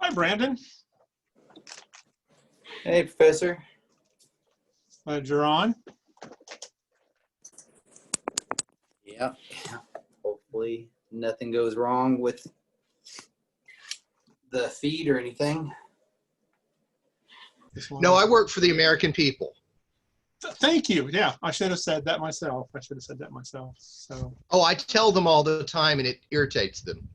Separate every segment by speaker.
Speaker 1: Hi, Brandon.
Speaker 2: Hey, Professor.
Speaker 1: You're on.
Speaker 2: Yeah. Hopefully nothing goes wrong with the feed or anything.
Speaker 3: No, I work for the American people.
Speaker 1: Thank you. Yeah, I should have said that myself. So.
Speaker 3: Oh, I tell them all the time and it irritates them.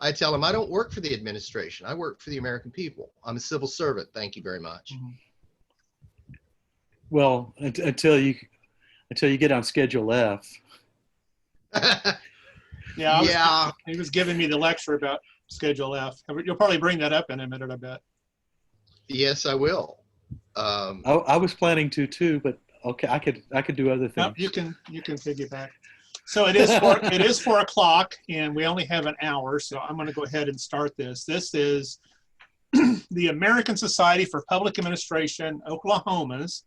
Speaker 3: I tell them I don't work for the administration. I work for the American people. I'm a civil servant. Thank you very much.
Speaker 4: Well, until you get on Schedule F.
Speaker 1: Yeah. He was giving me the lecture about Schedule F. You'll probably bring that up in a minute, I bet.
Speaker 3: Yes, I will.
Speaker 4: I was planning to too, but okay, I could do other things.
Speaker 1: No, you can piggyback. So it is 4 o'clock, and we only have an hour. So I'm going to go ahead and start this. This is the American Society for Public Administration, Oklahoma's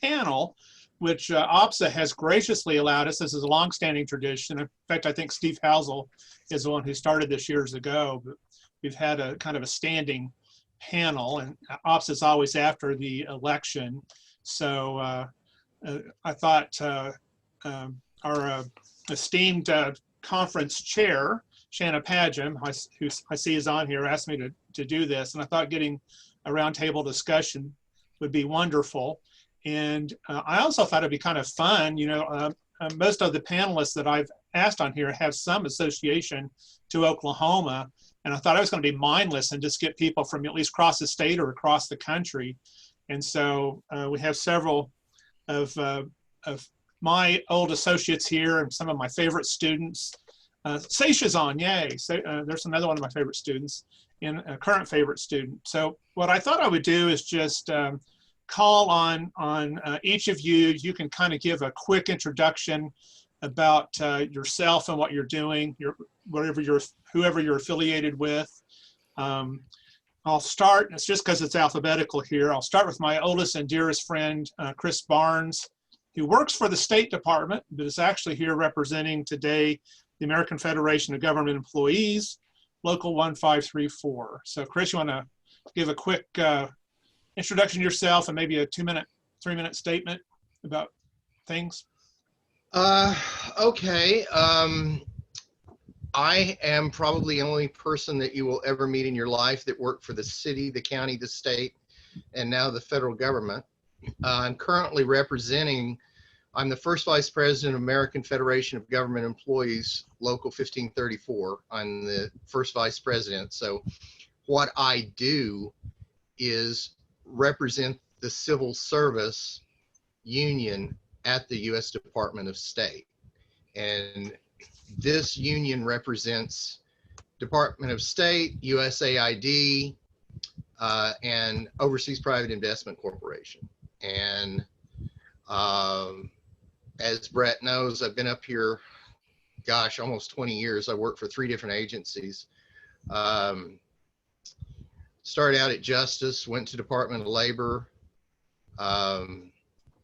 Speaker 1: panel, which OPSA has graciously allowed us. This is a longstanding tradition. In fact, I think Steve Housel is the one who started this years ago. But we've had a kind of a standing panel, and OPSA is always after the election. So I thought our esteemed conference chair, Shanna Padgham, who I see is on here, asked me to do this, and I thought getting a roundtable discussion would be wonderful. And I also thought it'd be kind of fun. Most of the panelists that I've asked on here have some association to Oklahoma, and I thought I was going to be mindless and just get people from at least across the state or across the country. And so we have several of my old associates here and some of my favorite students. Seisha's on, yay. So, there's another one of my favorite students and a current favorite student. So what I thought I would do is just call on each of you. You can kind of give a quick introduction about yourself and what you're doing, whoever you're affiliated with. I'll start, it's just because it's alphabetical here. I'll start with my oldest and dearest friend, Chris Barnes, who works for the State Department, but is actually here representing today the American Federation of Government Employees, Local 1534. So Chris, you want to give a quick introduction to yourself and maybe a 3-minute statement about things?
Speaker 3: Okay. I am probably the only person that you will ever meet in your life that worked for the city, the county, the state, and now the federal government. I'm currently I'm the first vice president of American Federation of Government Employees, Local 1534. I'm the first vice president. So what I do is represent the civil service union at the U.S. Department of State. And this union represents Department of State, USAID, and Overseas Private Investment Corporation. And as Brett knows, I've been up here, gosh, almost 20 years. I worked for 3 different agencies. Started out at Justice, went to Department of Labor. I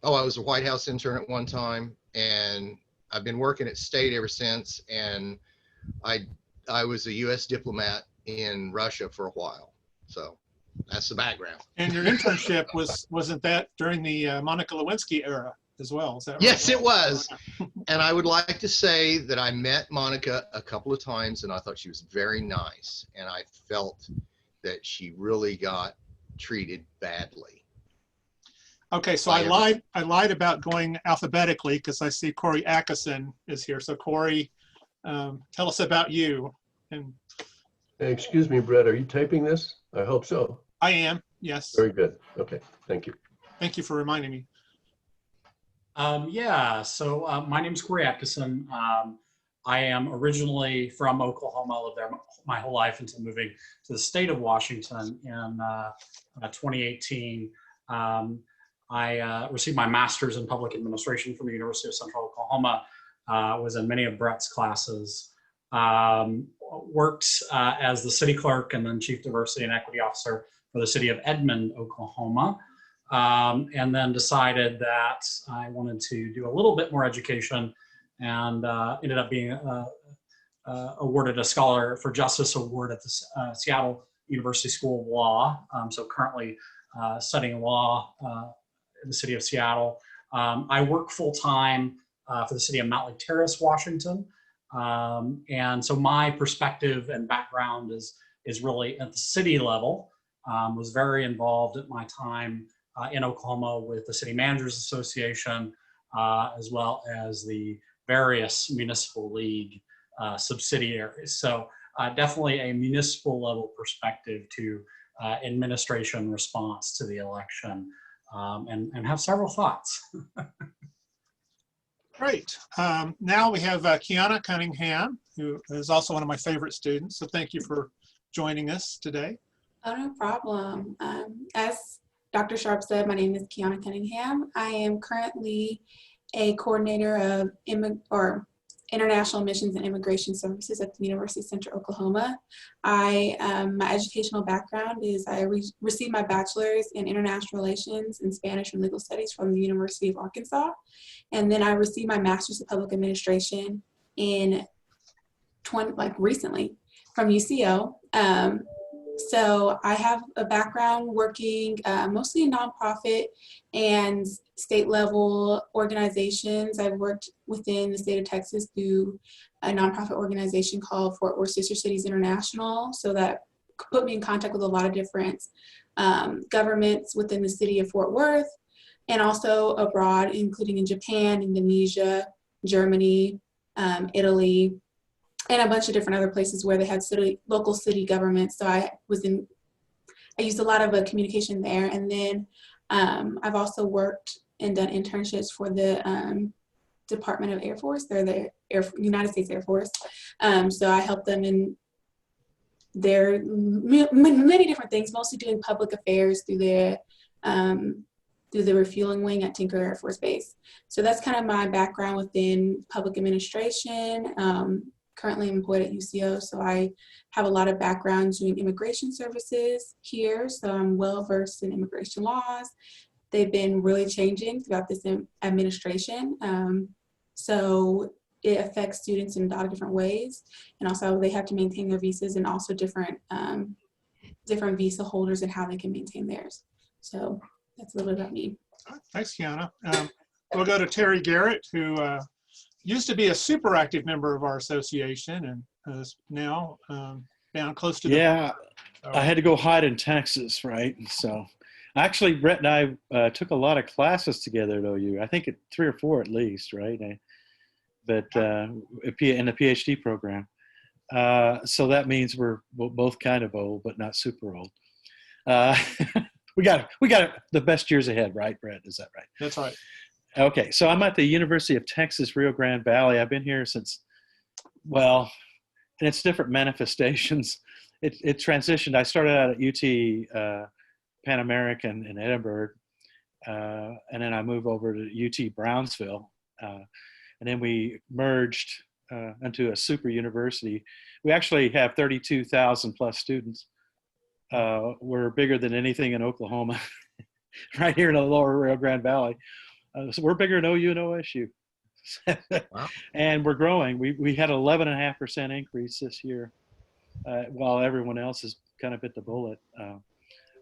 Speaker 3: was a White House intern at one time, and I've been working at State ever since. And I was a U.S. diplomat in Russia for a while. So that's the background.
Speaker 1: And your internship wasn't that during the Monica Lewinsky era as well? Is that right?
Speaker 3: Yes, it was. And I would like to say that I met Monica a couple of times, and I thought she was very nice. And I felt that she really got treated badly.
Speaker 1: Okay, so I lied about going alphabetically because I see Corey Atkinson is here. So Corey, tell us about you. And
Speaker 5: Hey, excuse me, Brett, are you taping this? I hope so.
Speaker 1: I am, yes.
Speaker 5: Very good. Okay, thank you.
Speaker 1: Thank you for reminding me.
Speaker 6: So my name is Corey Atkinson. I am originally from Oklahoma. I lived there my whole life until moving to the state of Washington in 2018. I received my master's in public administration from the University of Central Oklahoma. Was in many of Brett's classes. Worked as the city clerk and then chief diversity and equity officer for the city of Edmond, Oklahoma. And then decided that I wanted to do a little bit more education and ended up being awarded a Scholar for Justice award at the Seattle University School of Law. So currently studying law in the city of Seattle. I work full-time for the city of Mountlake Terrace, Washington. And so my perspective and background is really at the city level. Was very involved at my time in Oklahoma with the City Managers Association, as well as the various municipal league subsidiaries. So definitely a municipal level perspective to administration response to the election, and have several thoughts.
Speaker 1: Great. Now we have Kiana Cunningham, who is also one of my favorite students. So thank you for joining us today.
Speaker 7: Oh, no problem. As Dr. Sharp said, my name is Kiana Cunningham. I am currently a coordinator of International Missions and Immigration Services at the University Center, Oklahoma. My educational background is I received my bachelor's in international relations and Spanish and legal studies from the University of Arkansas. And then I received my master's of public administration in recently from UCO. So I have a background working mostly in nonprofit and state level organizations. I've worked within the state of Texas through a nonprofit organization called Fort Worth Sister Cities International. So that put me in contact with a lot of different governments within the city of Fort Worth and also abroad, including in Japan, Indonesia, Germany, Italy, and a bunch of different other places where they had local city governments. So I used a lot of communication there. And then I've also worked and done internships for the Department of Air Force. They're the United States Air Force. So I helped them in their many different things, mostly doing public affairs through the refueling wing at Tinker Air Force Base. So that's kind of my background within public administration. Currently employed at UCO, so I have a lot of background doing immigration services here, so I'm well versed in immigration laws. They've been really changing throughout this administration, so it affects students in a lot of different ways, and also they have to maintain their visas and also different visa holders and how they can maintain theirs. So that's a little bit about me.
Speaker 1: Thanks, Kiana. We'll go to Terry Garrett, who used to be a super active member of our association and is now down close to the.
Speaker 4: Yeah, I had to go hide in Texas, right? So actually, Brett and I took a lot of classes together at OU. I think 3 or 4 at least, right? But in the PhD program. So that means we're both kind of old, but not super old. We got the best years ahead, right, Brett? Is that right?
Speaker 1: That's right.
Speaker 4: Okay, so I'm at the University of Texas, Rio Grande Valley. I've been here since, well, in its different manifestations. It transitioned. I started out at UT Pan American in Edinburgh, and then I moved over to UT Brownsville, and then we merged into a super university. We actually have 32,000 plus students. We're bigger than anything in Oklahoma, right here in the lower Rio Grande Valley. So we're bigger than OU and OSU.
Speaker 3: Wow.
Speaker 4: And we're growing. We had 11.5% increase this year, while everyone else has kind of bit the bullet.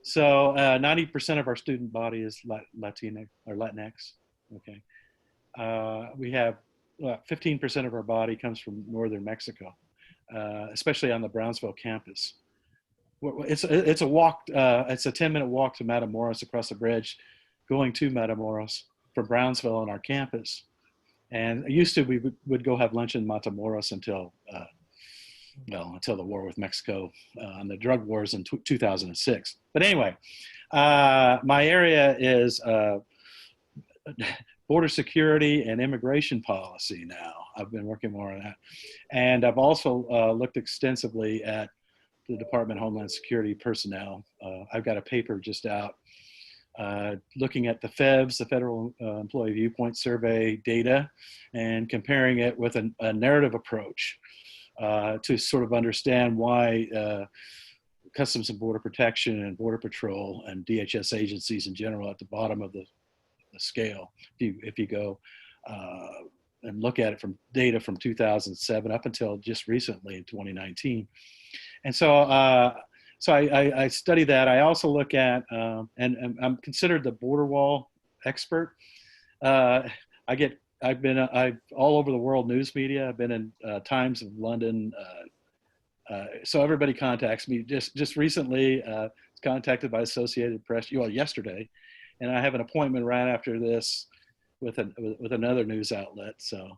Speaker 4: So 90% of our student body is Latino or Latinx. Okay. We have 15% of our body comes from northern Mexico, especially on the Brownsville campus. It's a walk. It's a 10-minute walk to Matamoros across the bridge, going to Matamoros from Brownsville on our campus. And used to, we would go have lunch in Matamoros until the war with Mexico and the drug wars in 2006. But anyway, my area is border security and immigration policy now. I've been working more on that. And I've also looked extensively at the Department of Homeland Security personnel. I've got a paper just out looking at the FEVS, the Federal Employee Viewpoint Survey data, and comparing it with a narrative approach to sort of understand why Customs and Border Protection and Border Patrol and DHS agencies in general at the bottom of the scale. If you go and look at it from data from 2007 up until just recently in 2019. And so, so I study that. I also look at, and I'm considered the border wall expert. I've been all over the world news media. I've been in Times of London. So everybody contacts me. Just recently, contacted by Associated Press. Well, yesterday, and I have an appointment right after this with another news outlet. So,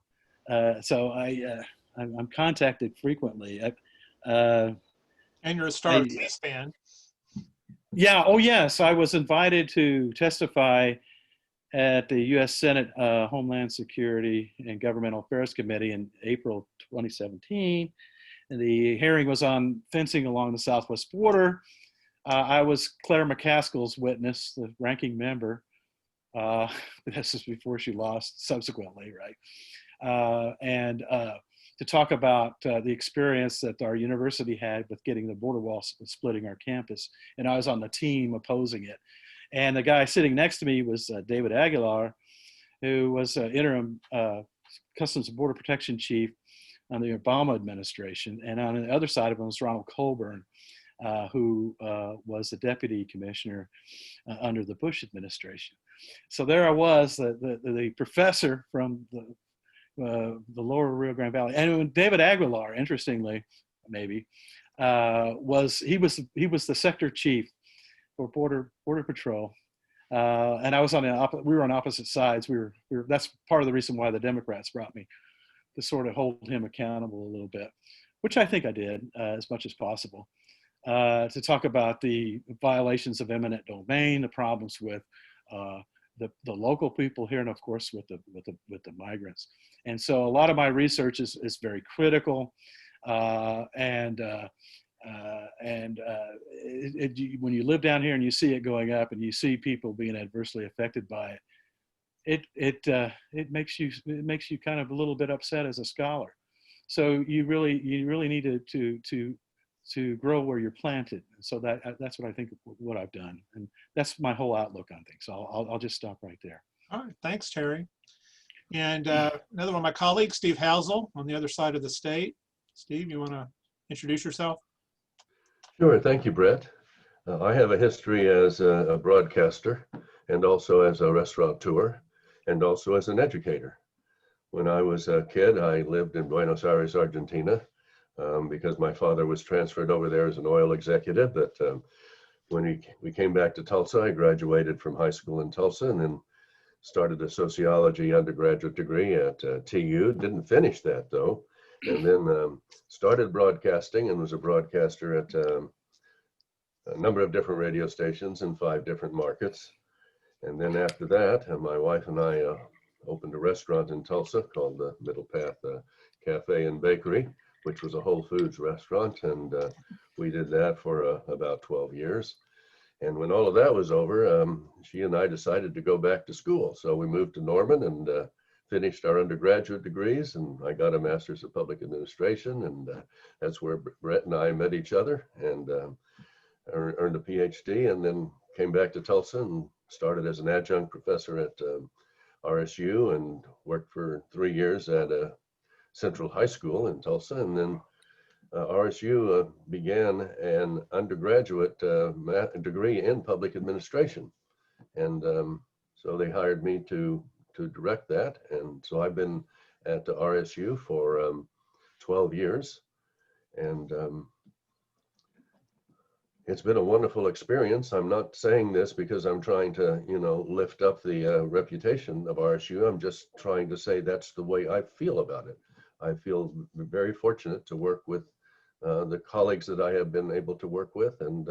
Speaker 4: I'm contacted frequently.
Speaker 1: And you're a star C-SPAN.
Speaker 4: Yeah. Oh, yes. I was invited to testify at the U.S. Senate Homeland Security and Governmental Affairs Committee in April 2017. And the hearing was on fencing along the southwest border. I was Claire McCaskill's witness, the ranking member. This is before she lost subsequently, right? And to talk about the experience that our university had with getting the border wall splitting our campus. And I was on the team opposing it. And the guy sitting next to me was David Aguilar, who was interim Customs and Border Protection Chief on the Obama administration. And on the other side of him was Ronald Colburn, who was the deputy commissioner under the Bush administration. So there I was, the professor from the lower Rio Grande Valley. And when David Aguilar, interestingly, maybe, was the sector chief for Border Patrol. And I was we were on opposite sides. That's part of the reason why the Democrats brought me, to sort of hold him accountable a little bit, which I think I did as much as possible, to talk about the violations of eminent domain, the problems with the local people here, and of course with the migrants. And so a lot of my research is very critical, when you live down here and you see it going up and you see people being adversely affected by it, it makes you kind of a little bit upset as a scholar. So you really need to grow where you're planted. So that's what I think what I've done, and that's my whole outlook on things. So I'll just stop right there.
Speaker 1: All right, thanks, Terry. And another one of my colleagues, Steve Housel, on the other side of the state. Steve, you want to introduce yourself?
Speaker 5: Sure, thank you, Brett. I have a history as a broadcaster and also as a restaurateur and also as an educator. When I was a kid, I lived in Buenos Aires, Argentina, because my father was transferred over there as an oil executive. But when we came back to Tulsa, I graduated from high school in Tulsa and then started a sociology undergraduate degree at TU. Didn't finish that though. And then started broadcasting and was a broadcaster at a number of different radio stations in 5 different markets. And then after that, my wife and I opened a restaurant in Tulsa called the Middle Path Cafe and Bakery, which was a Whole Foods restaurant. And we did that for about 12 years. And when all of that was over, she and I decided to go back to school. So we moved to Norman and finished our undergraduate degrees, and I got a master's of public administration, and that's where Brett and I met each other, and earned a PhD, and then came back to Tulsa and started as an adjunct professor at RSU and worked for 3 years at a Central High School in Tulsa, and then RSU began an undergraduate degree in public administration, and so they hired me to direct that. And so I've been at the RSU for 12 years. And it's been a wonderful experience. I'm not saying this because I'm trying to, lift up the reputation of RSU. I'm just trying to say that's the way I feel about it. I feel very fortunate to work with the colleagues that I have been able to work with. And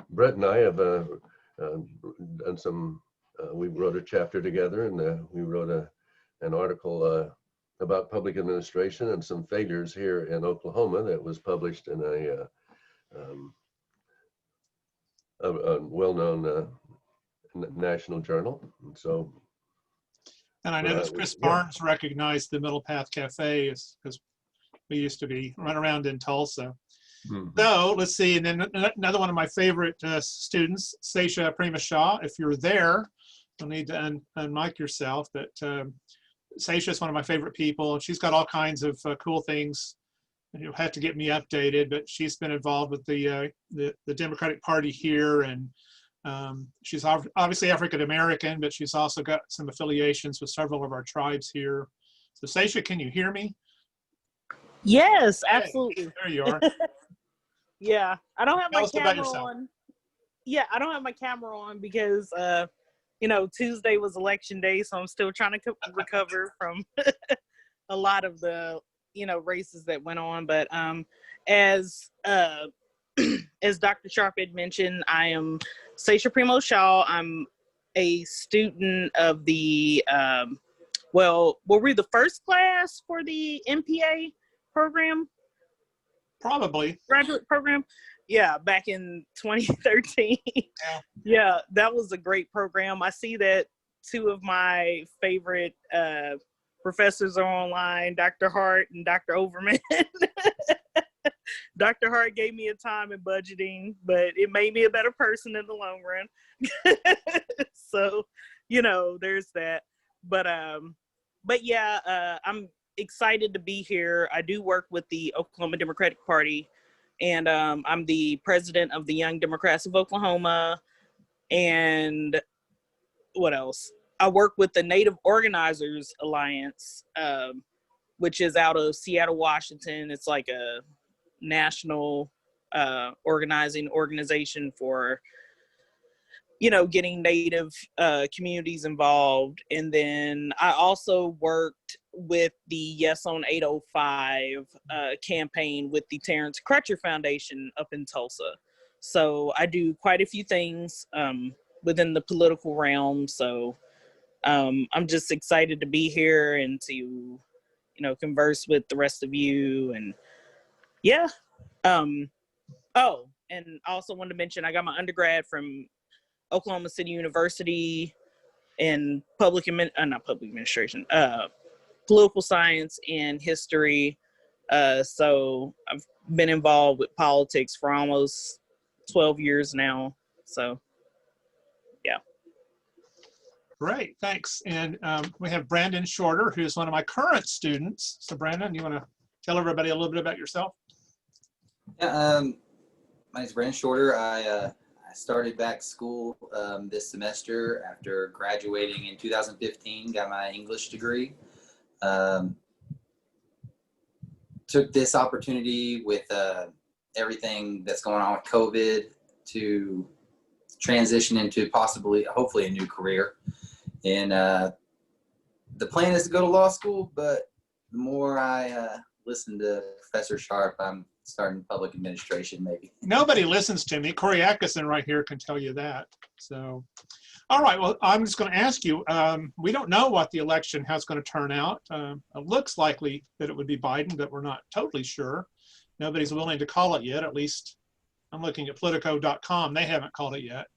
Speaker 5: Brett and I have done some we wrote a chapter together, and we wrote an article about public administration and some failures here in Oklahoma that was published in a well-known national journal. And so,
Speaker 1: and I know that Chris Barnes recognized the Middle Path Cafe because we used to run around in Tulsa. Mm-hmm. So let's see, and then another one of my favorite students, Sasha Prima Shah. If you're there, you'll need to unmic yourself. But Seisha is one of my favorite people. She's got all kinds of cool things. You'll have to get me updated, but she's been involved with the Democratic Party here, and she's obviously African American, but she's also got some affiliations with several of our tribes here. So Seisha, can you hear me?
Speaker 8: Yes,
Speaker 1: Hey,
Speaker 8: absolutely.
Speaker 1: there you are.
Speaker 8: Yeah, I don't have
Speaker 1: Tell
Speaker 8: my
Speaker 1: us about
Speaker 8: camera
Speaker 1: yourself.
Speaker 8: on. Yeah, I don't have my camera on because Tuesday was election day, so I'm still trying to recover from a lot of the races that went on. But as as Dr. Sharp had mentioned, I am Seisha Primo Shaw. I'm a student of the were we the first class for the MPA program?
Speaker 1: Probably.
Speaker 8: Graduate program? Yeah, back in 2013. Yeah, that was a great program. I see that two of my favorite professors are online, Dr. Hart and Dr. Overman. Dr. Hart gave me a time in budgeting, but it made me a better person in the long run. So, there's that. But yeah, I'm excited to be here. I do work with the Oklahoma Democratic Party, and I'm the president of the Young Democrats of Oklahoma. And what else? I work with the Native Organizers Alliance, which is out of Seattle, Washington. It's like a national organizing organization for getting Native communities involved. And then I also worked with the Yes on 805 campaign with the Terrence Crutcher Foundation up in Tulsa. So I do quite a few things within the political realm. So I'm just excited to be here and to, converse with the rest of you. And yeah. Oh, and I also wanted to mention I got my undergrad from Oklahoma City University in not public administration, political science and history. So I've been involved with politics for almost 12 years now. So, yeah.
Speaker 1: Great, thanks. And we have Brandon Shorter, who's one of my current students. So Brandon, you want to tell everybody a little bit about yourself?
Speaker 2: Yeah, my name's Brandon Shorter. I started back school this semester after graduating in 2015, got my English degree. Took this opportunity with everything that's going on with COVID to transition into hopefully a new career. And the plan is to go to law school, but the more I listen to Professor Sharp, I'm starting public administration maybe.
Speaker 1: Nobody listens to me. Corey Atkinson right here can tell you that. So, all right, well, I'm just going to ask you, we don't know what the election, how it's going to turn out. It looks likely that it would be Biden, but we're not totally sure. Nobody's willing to call it yet. At least I'm looking at Politico.com. They haven't called it yet.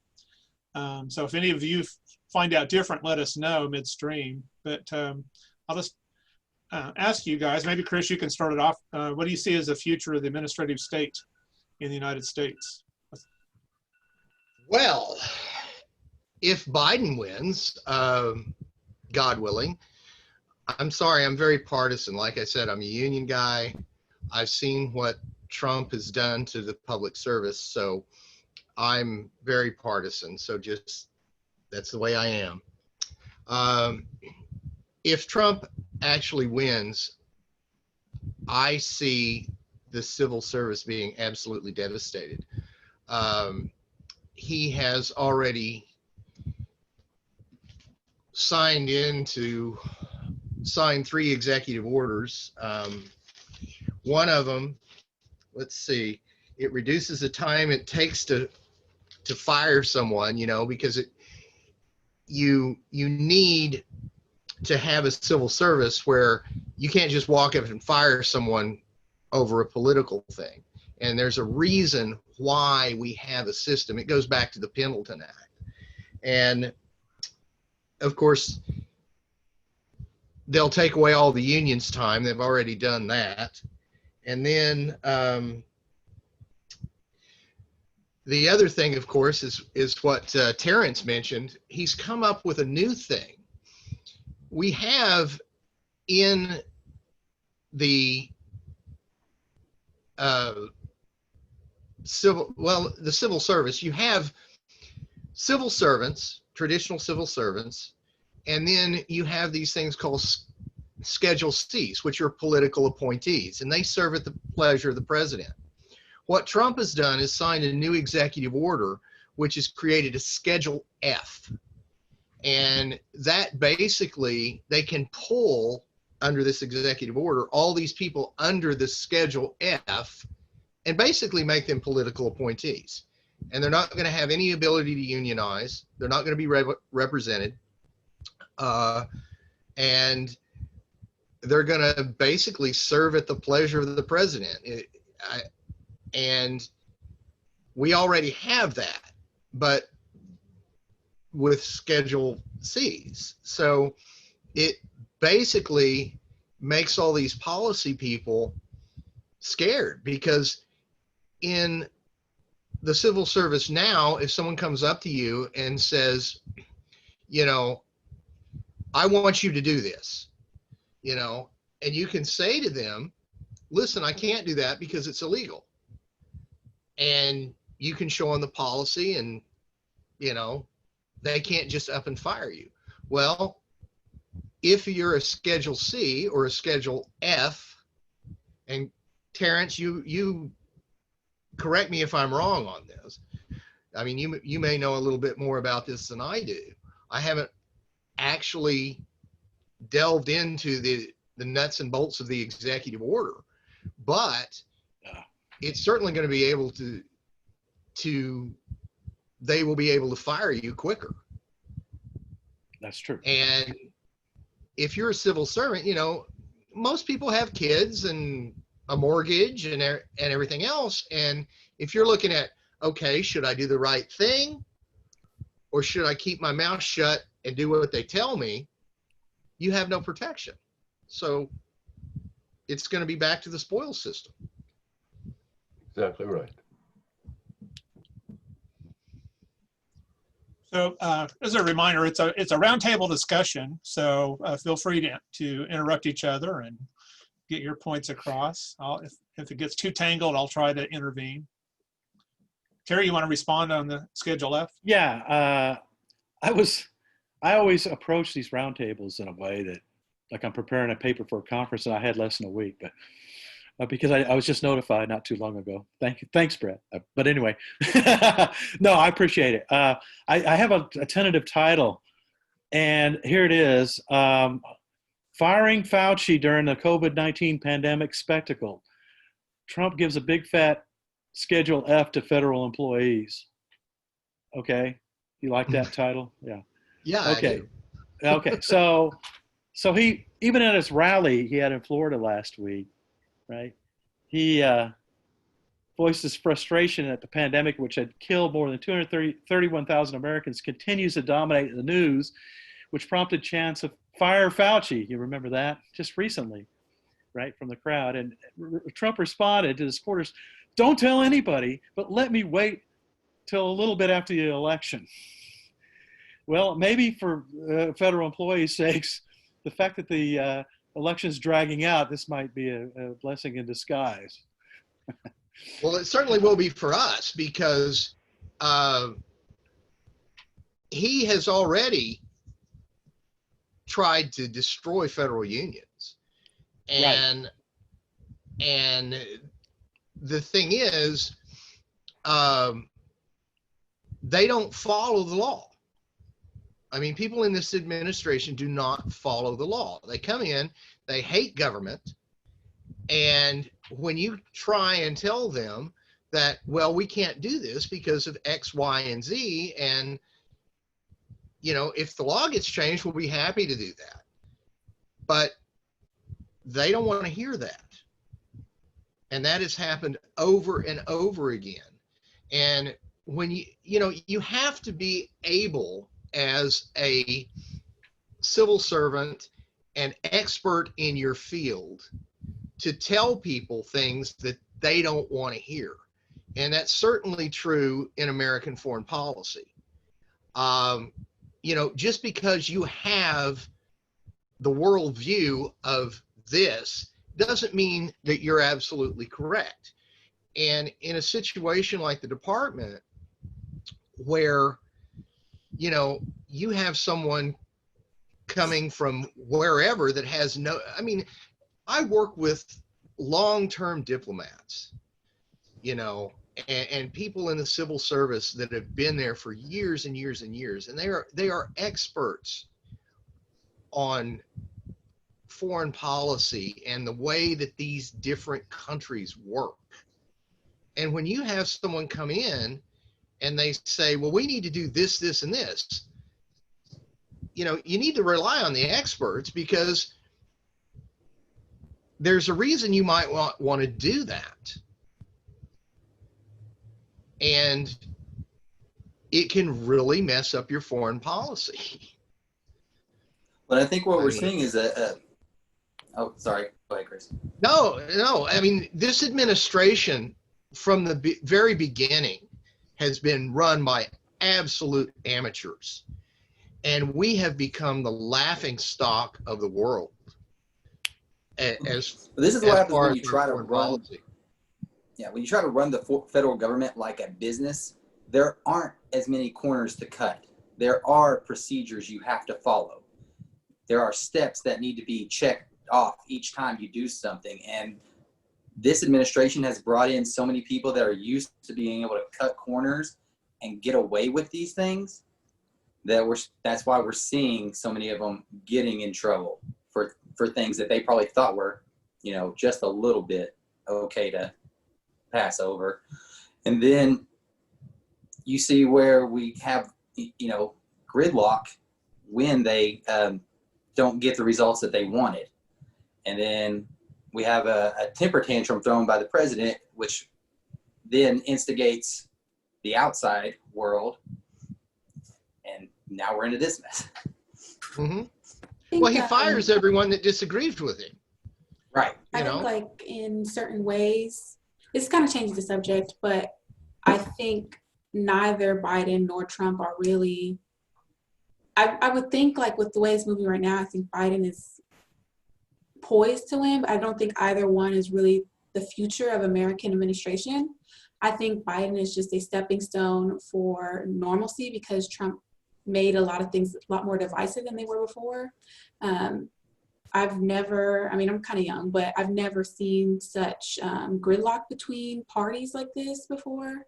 Speaker 1: So if any of you find out different, let us know midstream. But I'll just ask you guys, maybe Chris, you can start it off. What do you see as the future of the administrative state in the United States?
Speaker 3: Well, if Biden wins, God willing, I'm sorry, I'm very partisan. Like I said, I'm a union guy. I've seen what Trump has done to the public service, so I'm very partisan. So just, that's the way I am. If Trump actually wins, I see the civil service being absolutely devastated. He has already signed 3 executive orders. One of them, let's see, it reduces the time it takes to fire someone, because you need to have a civil service where you can't just walk up and fire someone over a political thing. And there's a reason why we have a system. It goes back to the Pendleton Act. And of course, they'll take away all the union's time. They've already done that. And then the other thing, of course, is what Terrence mentioned. He's come up with a new thing. We have in the the civil service, you have civil servants, traditional civil servants, and then you have these things called Schedule Cs, which are political appointees, and they serve at the pleasure of the president. What Trump has done is signed a new executive order, which has created a Schedule F. And that basically, they can pull under this executive order all these people under the Schedule F and basically make them political appointees. And they're not going to have any ability to unionize. They're not going to be represented. And they're going to basically serve at the pleasure of the president. And we already have that, but with Schedule Cs. So it basically makes all these policy people scared, because in the civil service now, if someone comes up to you and says, you know, I want you to do this, you know, and you can say to them, listen, I can't do that because it's illegal. And you can show them the policy, and, you know, they can't just up and fire you. Well, if you're a Schedule C or a Schedule F, and Terrence, you correct me if I'm wrong on this. I mean, you may know a little bit more about this than I do. I haven't actually delved into the nuts and bolts of the executive order, but it's certainly going to be able to they will be able to fire you quicker.
Speaker 4: That's true.
Speaker 3: And if you're a civil servant, you know, most people have kids and a mortgage and everything else. And if you're looking at, okay, should I do the right thing, or should I keep my mouth shut and do what they tell me? You have no protection. So it's going to be back to the spoils system.
Speaker 5: Exactly right.
Speaker 1: So as a reminder, it's a roundtable discussion. So feel free to interrupt each other and get your points across. If it gets too tangled, I'll try to intervene. Terry, you want to respond on the Schedule F?
Speaker 4: Yeah, I always approach these roundtables in a way that, like, I'm preparing a paper for a conference and I had less than a week, but because I was just notified not too long ago. Thanks, Brett. But anyway, no, I appreciate it. I have a tentative title, and here it is: Firing Fauci during the COVID-19 pandemic spectacle. Trump gives a big fat Schedule F to federal employees. Okay, you like that title? Yeah.
Speaker 3: Yeah.
Speaker 4: Okay. Okay. So he, even at his rally he had in Florida last week, right? He voiced his frustration that the pandemic, which had killed more than 231,000 Americans, continues to dominate the news, which prompted chants of "Fire Fauci." You remember that just recently, right, from the crowd. And Trump responded to his supporters, "Don't tell anybody, but let me wait till a little bit after the election." Well, maybe for federal employees' sakes, the fact that the election's dragging out, this might be a blessing in disguise.
Speaker 3: Well, it certainly will be for us, because he has already tried to destroy federal unions. And
Speaker 4: Right.
Speaker 3: And the thing is, they don't follow the law. I mean, people in this administration do not follow the law. They come in, they hate government, and when you try and tell them that, well, we can't do this because of X, Y, and Z, and, you know, if the law gets changed, we'll be happy to do that. But they don't want to hear that. And that has happened over and over again. And when you have to be able, as a civil servant and expert in your field, to tell people things that they don't want to hear. And that's certainly true in American foreign policy. You know, just because you have the worldview of this doesn't mean that you're absolutely correct. And in a situation like the department where, you know, you have someone coming from wherever that has no, I mean, I work with long-term diplomats, you know, and people in the civil service that have been there for years and years and years, and they are experts on foreign policy and the way that these different countries work. And when you have someone come in and they say, well, we need to do this, this, and this, you know, you need to rely on the experts, because there's a reason you might want to do that. And it can really mess up your foreign policy.
Speaker 2: But I think what we're seeing is oh, sorry. Go ahead, Chris.
Speaker 3: No, I mean, this administration from the very beginning has been run by absolute amateurs. And we have become the laughing stock of the world. As
Speaker 2: But this is what happens
Speaker 3: far
Speaker 2: when
Speaker 3: as
Speaker 2: you try to
Speaker 3: foreign
Speaker 2: run.
Speaker 3: policy.
Speaker 2: Yeah, when you try to run the federal government like a business, there aren't as many corners to cut. There are procedures you have to follow. There are steps that need to be checked off each time you do something. And this administration has brought in so many people that are used to being able to cut corners and get away with these things that's why we're seeing so many of them getting in trouble for things that they probably thought were, you know, just a little bit okay to pass over. And then you see where we have, you know, gridlock when they don't get the results that they wanted. And then we have a temper tantrum thrown by the president, which then instigates the outside world. And now we're into this mess.
Speaker 3: Mm-hmm. Well, he fires everyone that disagrees with him.
Speaker 2: Right.
Speaker 7: I think, like, in certain ways, this kind of changes the subject, but I think neither Biden nor Trump are really, I would think, like, with the way it's moving right now, I think Biden is poised to win, but I don't think either one is really the future of American administration. I think Biden is just a stepping stone for normalcy, because Trump made a lot of things a lot more divisive than they were before. I've never, I mean, I'm kind of young, but I've never seen such gridlock between parties like this before.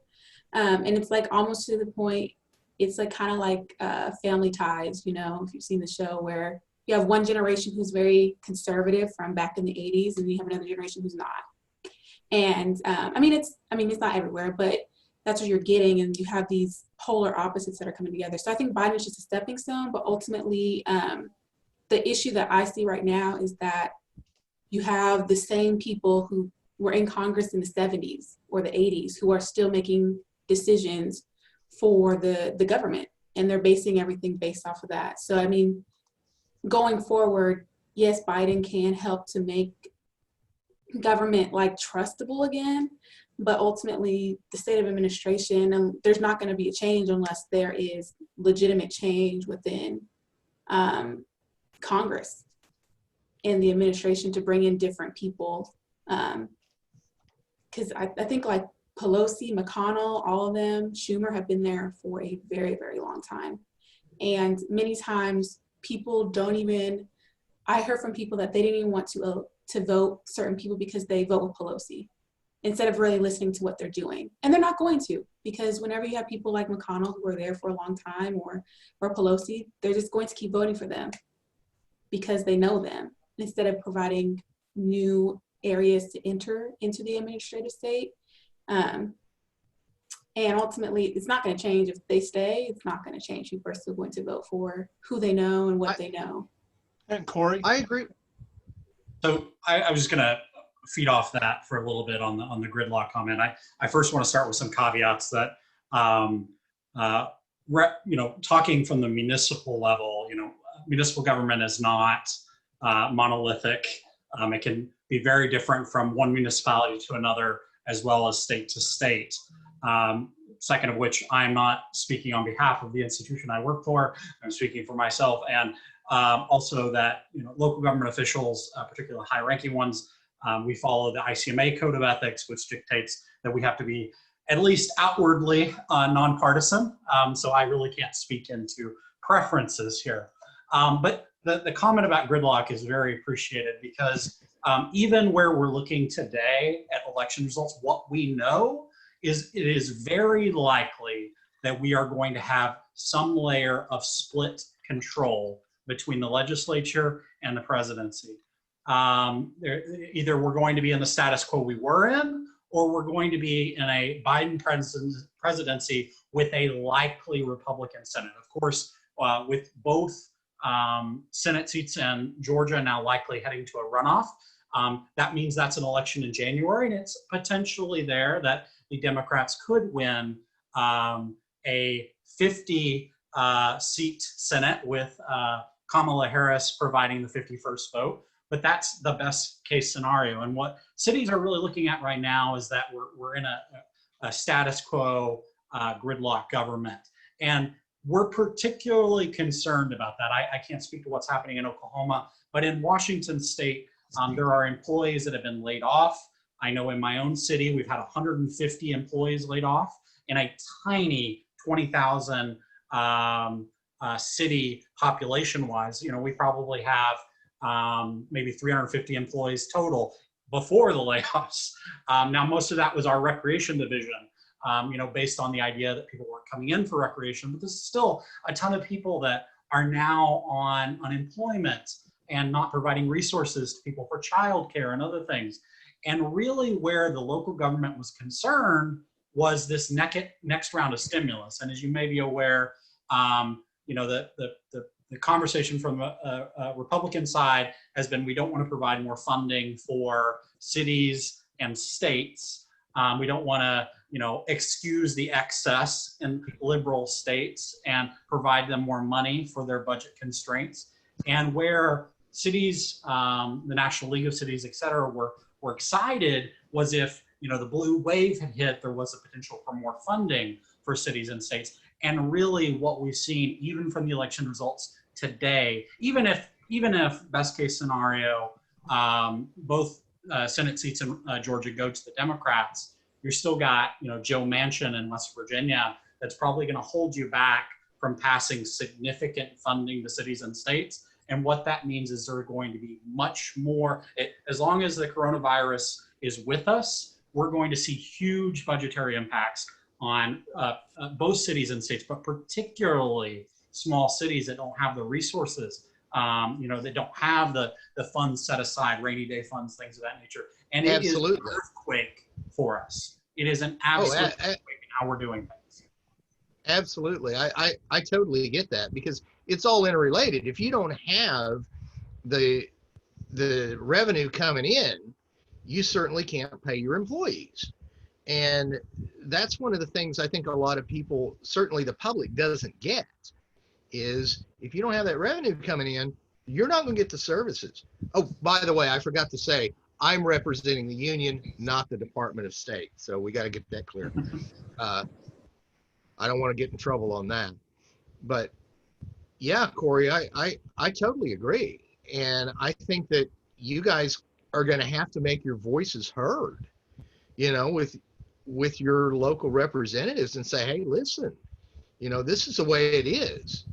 Speaker 7: And it's like almost to the point, it's like kind of like Family Ties, you know, if you've seen the show, where you have one generation who's very conservative from back in the 80s, and you have another generation who's not. And I mean, it's not everywhere, but that's what you're getting. And you have these polar opposites that are coming together. So I think Biden is just a stepping stone, but ultimately the issue that I see right now is that you have the same people who were in Congress in the 70s or the 80s who are still making decisions for the government, and they're basing everything based off of that. So, I mean, going forward, yes, Biden can help to make government like trustable again, but ultimately the state of administration, and there's not going to be a change unless there is legitimate change within Congress and the administration to bring in different people. Because I think like Pelosi, McConnell, all of them, Schumer have been there for a very, very long time. And many times people don't even, I heard from people that they didn't even want to vote certain people because they vote with Pelosi, instead of really listening to what they're doing. And they're not going to, because whenever you have people like McConnell who are there for a long time, or Pelosi, they're just going to keep voting for them because they know them, instead of providing new areas to enter into the administrative state. And ultimately, it's not going to change. If they stay, it's not going to change. People are still going to vote for who they know and what they know.
Speaker 1: And Corey?
Speaker 3: I agree.
Speaker 6: So I was just going to feed off that for a little bit on the gridlock comment. I first want to start with some caveats that, talking from the municipal level, municipal government is not monolithic. It can be very different from one municipality to another, as well as state to state. Second of which, I'm not speaking on behalf of the institution I work for. I'm speaking for myself. And Also that, local government officials, particularly high-ranking ones, we follow the ICMA Code of Ethics, which dictates that we have to be at least outwardly nonpartisan. So I really can't speak into preferences here. But the comment about gridlock is very appreciated because even where we're looking today at election results, what we know is it is very likely that we are going to have some layer of split control between the legislature and the presidency. Either we're going to be in the status quo we were in, or we're going to be in a Biden presidency with a likely Republican Senate. Of course, with both Senate seats in Georgia now likely heading to a runoff, that means that's an election in January, and it's potentially there that the Democrats could win a 50 seat Senate with Kamala Harris providing the 51st vote. But that's the best case scenario. And what cities are really looking at right now is that we're in a status quo gridlock government. And we're particularly concerned about that. I can't speak to what's happening in Oklahoma, but in Washington state, there are employees that have been laid off. I know in my own city, we've had 150 employees laid off in a tiny 20,000 city population-wise. We probably have maybe 350 employees total before the layoffs. Now, most of that was our recreation division, based on the idea that people weren't coming in for recreation, but there's still a ton of people that are now on unemployment and not providing resources to people for childcare and other things. And really where the local government was concerned was this next round of stimulus. And as you may be aware, the conversation from the Republican side has been, we don't want to provide more funding for cities and states. We don't want to, excuse the excess in liberal states and provide them more money for their budget constraints. And where cities, the National League of Cities, et cetera, were excited was if, the blue wave had hit, there was a potential for more funding for cities and states. And really what we've seen, even from the election results today, even if best case scenario, both Senate seats in Georgia go to the Democrats, you're still got, Joe Manchin in West Virginia that's probably going to hold you back from passing significant funding to cities and states. And what that means is there are going to be much more, as long as the coronavirus is with us, we're going to see huge budgetary impacts on both cities and states, but particularly small cities that don't have the resources, that don't have the funds set aside, rainy day funds, things of that nature. And it is an earthquake for us. It is an absolute earthquake in how we're doing things.
Speaker 3: Absolutely. I totally get that, because it's all interrelated. If you don't have the revenue coming in, you certainly can't pay your employees. And that's one of the things I think a lot of people, certainly the public, doesn't get, is if you don't have that revenue coming in, you're not going to get the services. Oh, by the way, I forgot to say, I'm representing the union, not the Department of State. So we got to get that clear. I don't want to get in trouble on that. But yeah, Corey, I totally agree. And I think that you guys are going to have to make your voices heard, with your local representatives and say, hey, listen, this is the way it is.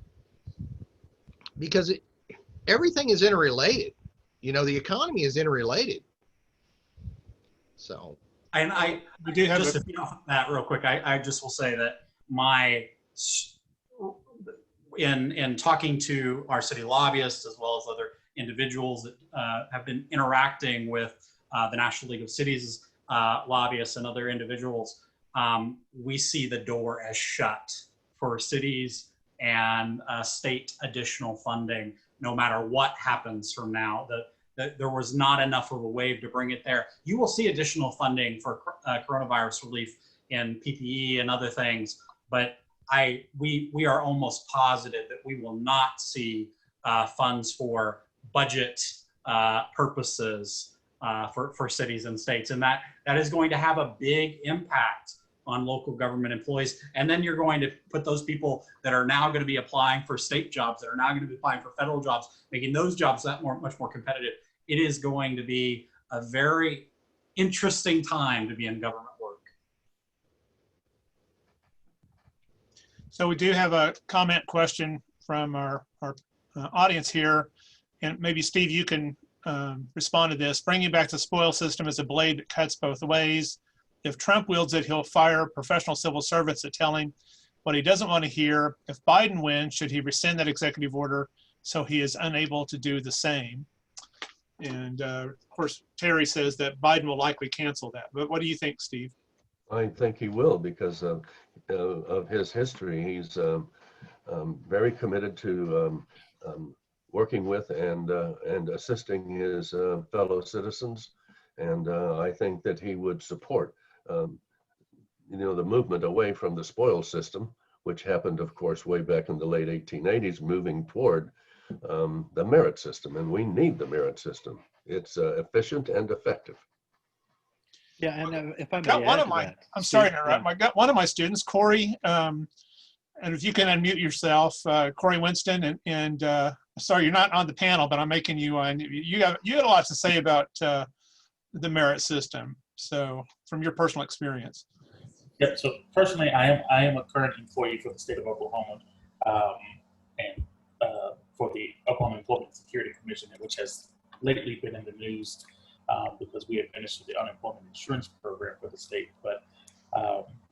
Speaker 3: Because everything is interrelated. The economy is interrelated. So.
Speaker 6: And
Speaker 1: we do have
Speaker 6: just that real quick. I just will say that in talking to our city lobbyists as well as other individuals that have been interacting with the National League of Cities lobbyists and other individuals, we see the door as shut for cities and state additional funding, no matter what happens from now. There was not enough of a wave to bring it there. You will see additional funding for coronavirus relief in PPE and other things, but we are almost positive that we will not see funds for budget purposes for cities and states. And that is going to have a big impact on local government employees. And then you're going to put those people that are now going to be applying for state jobs, that are now going to be applying for federal jobs, making those jobs much more competitive. It is going to be a very interesting time to be in government work.
Speaker 1: So we do have a comment question from our audience here. And maybe Steve, you can respond to this. Bringing back the spoil system as a blade that cuts both ways. If Trump wields it, he'll fire professional civil servants that tell him what he doesn't want to hear. If Biden wins, should he rescind that executive order so he is unable to do the same? And of course, Terry says that Biden will likely cancel that. But what do you think, Steve?
Speaker 5: I think he will because of his history. He's very committed to working with and assisting his fellow citizens. And I think that he would support, the movement away from the spoil system, which happened, of course, way back in the late 1880s, moving toward the merit system. And we need the merit system. It's efficient and effective.
Speaker 4: Yeah, and if I may
Speaker 1: Got one
Speaker 4: add
Speaker 1: of
Speaker 4: to
Speaker 1: my,
Speaker 4: that,
Speaker 1: I'm sorry to
Speaker 4: Steve,
Speaker 1: interrupt. I got one of my students, Corey, and if you can unmute yourself, Corey Winston, and sorry, you're not on the panel, but I'm making you on. You got a lot to say about the merit system. So from your personal experience.
Speaker 9: Yep. So personally, I am a current employee for the state of Oklahoma, and for the Oklahoma Employment Security Commission, which has lately been in the news because we administer the unemployment insurance program for the state. But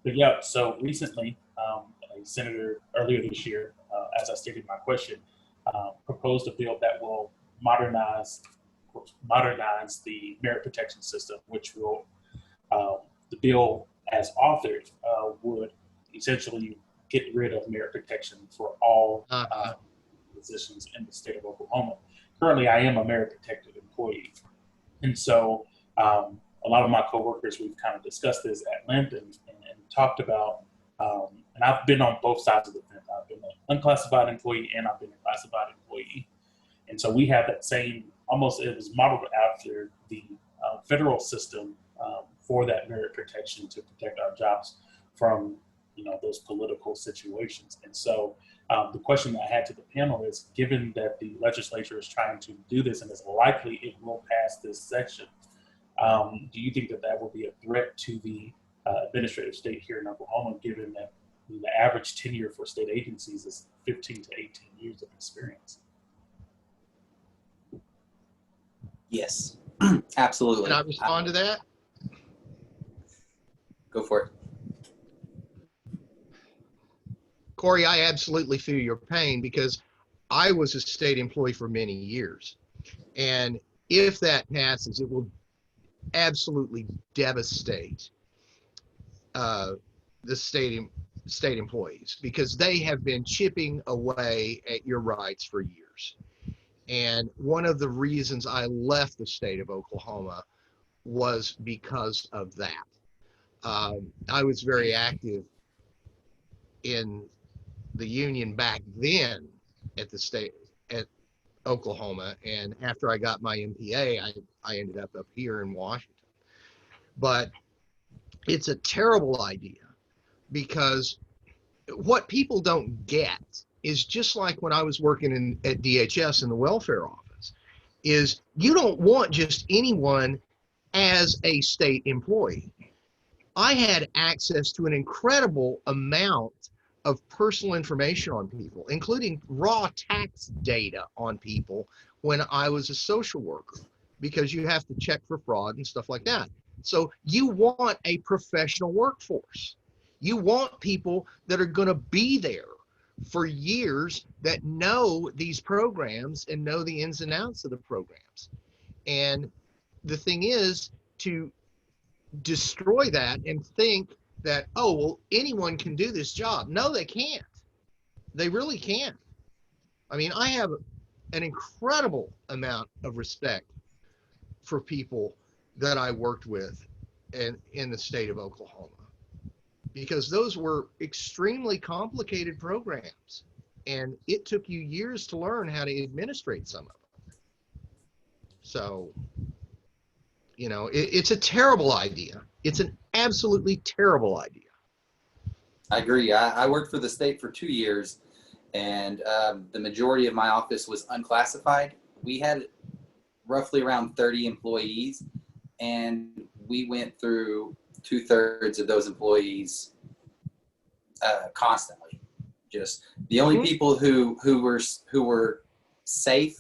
Speaker 9: yeah, so recently, a senator earlier this year, as I stated in my question, proposed a bill that will modernize the merit protection system, which will, the bill as authored would essentially get rid of merit protection for all positions in the state of Oklahoma. Currently, I am a merit protected employee. And so a lot of my coworkers, we've kind of discussed this at length and talked about, and I've been on both sides of the fence. I've been an unclassified employee and I've been a classified employee. And so we have that same, almost it was modeled after the federal system for that merit protection to protect our jobs from, those political situations. And so the question that I had to the panel is, given that the legislature is trying to do this and it's likely it will pass this section, do you think that that will be a threat to the administrative state here in Oklahoma, given that the average tenure for state agencies is 15 to 18 years of experience?
Speaker 2: Yes, absolutely.
Speaker 3: Can I respond to that?
Speaker 2: Go for it.
Speaker 3: Corey, I absolutely feel your pain because I was a state employee for many years. And if that passes, it will absolutely devastate the state employees because they have been chipping away at your rights for years. And one of the reasons I left the state of Oklahoma was because of that. I was very active in the union back then at the state at Oklahoma, and after I got my MPA, I ended up here in Washington. But it's a terrible idea because what people don't get is just like when I was working at DHS in the welfare office, is you don't want just anyone as a state employee. I had access to an incredible amount of personal information on people, including raw tax data on people when I was a social worker, because you have to check for fraud and stuff like that. So you want a professional workforce. You want people that are going to be there for years that know these programs and know the ins and outs of the programs. And the thing is to destroy that and think that, oh, well, anyone can do this job. No, they can't. They really can't. I mean, I have an incredible amount of respect for people that I worked with in the state of Oklahoma, because those were extremely complicated programs and it took you years to learn how to administrate some of them. So, it's a terrible idea. It's an absolutely terrible idea.
Speaker 2: I agree. I worked for the state for 2 years, and the majority of my office was unclassified. We had roughly around 30 employees, and we went through 2/3 of those employees constantly. Just the only people who were safe,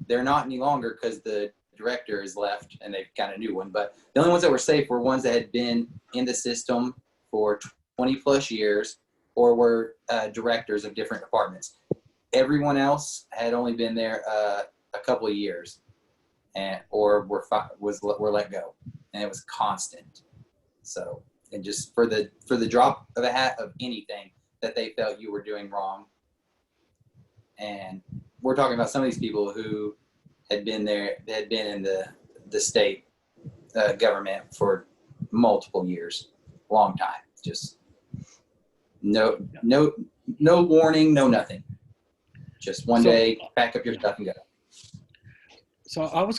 Speaker 2: they're not any longer because the director is left and they've got a new one. But the only ones that were safe were ones that had been in the system for 20 plus years or were directors of different departments. Everyone else had only been there a couple of years, and or were let go, and it was constant. So, and just for the drop of a hat of anything that they felt you were doing wrong, and we're talking about some of these people who had been there, they had been in the state government for multiple years, long time. Just no warning, no nothing. Just one day, pack up your stuff and go.
Speaker 4: So I was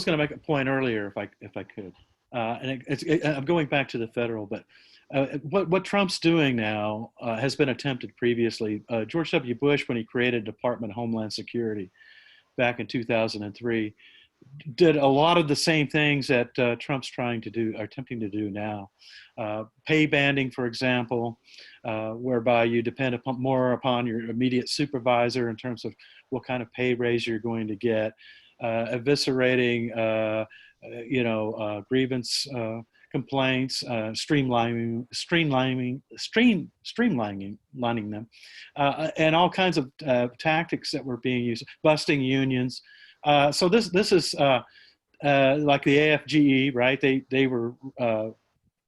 Speaker 4: gonna make a point earlier if I could, and I'm going back to the federal, but what Trump's doing now has been attempted previously. George W. Bush, when he created Department of Homeland Security back in 2003, did a lot of the same things that Trump's trying to do, or attempting to do now. Pay banding, for example, whereby you depend more upon your immediate supervisor in terms of what kind of pay raise you're going to get. Eviscerating, grievance complaints, streamlining them, and all kinds of tactics that were being used, busting unions. So this is like the AFGE, right? They were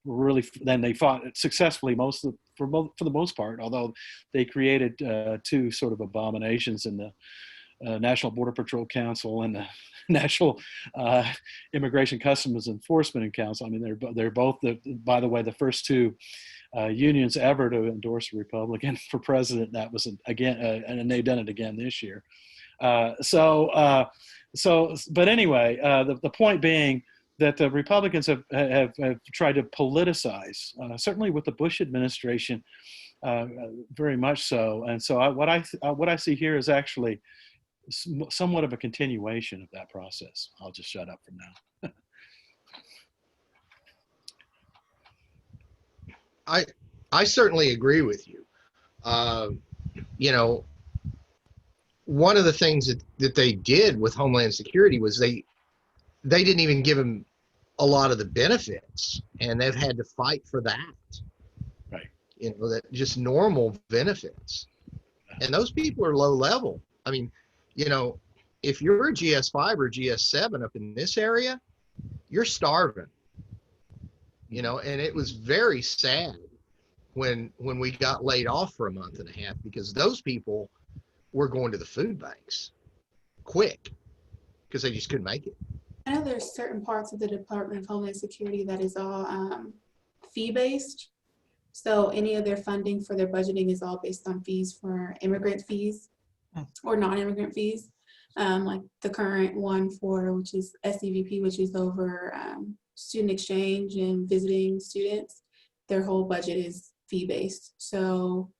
Speaker 4: really, then they fought successfully for the most part, although they created two sort of abominations in the National Border Patrol Council and the National Immigration Customs Enforcement Council. I mean, they're both, by the way, the first two unions ever to endorse a Republican for president. That was again, and they've done it again this year. But anyway, the point being that the Republicans have tried to politicize, certainly with the Bush administration, very much so. And so what I see here is actually somewhat of a continuation of that process. I'll just shut up from now.
Speaker 3: I certainly agree with you. One of the things that they did with Homeland Security was they didn't even give them a lot of the benefits, and they've had to fight for that.
Speaker 4: Right.
Speaker 3: That just normal benefits. And those people are low level. I mean, if you're a GS5 or GS7 up in this area, you're starving. And it was very sad when we got laid off for a month and a half, because those people were going to the food banks quick because they just couldn't make it.
Speaker 7: I know there's certain parts of the Department of Homeland Security that is all fee-based. So any of their funding for their budgeting is all based on fees for immigrant fees or non-immigrant fees. Like the current one which is SEVP, which is over student exchange and visiting students. Their whole budget is fee-based. So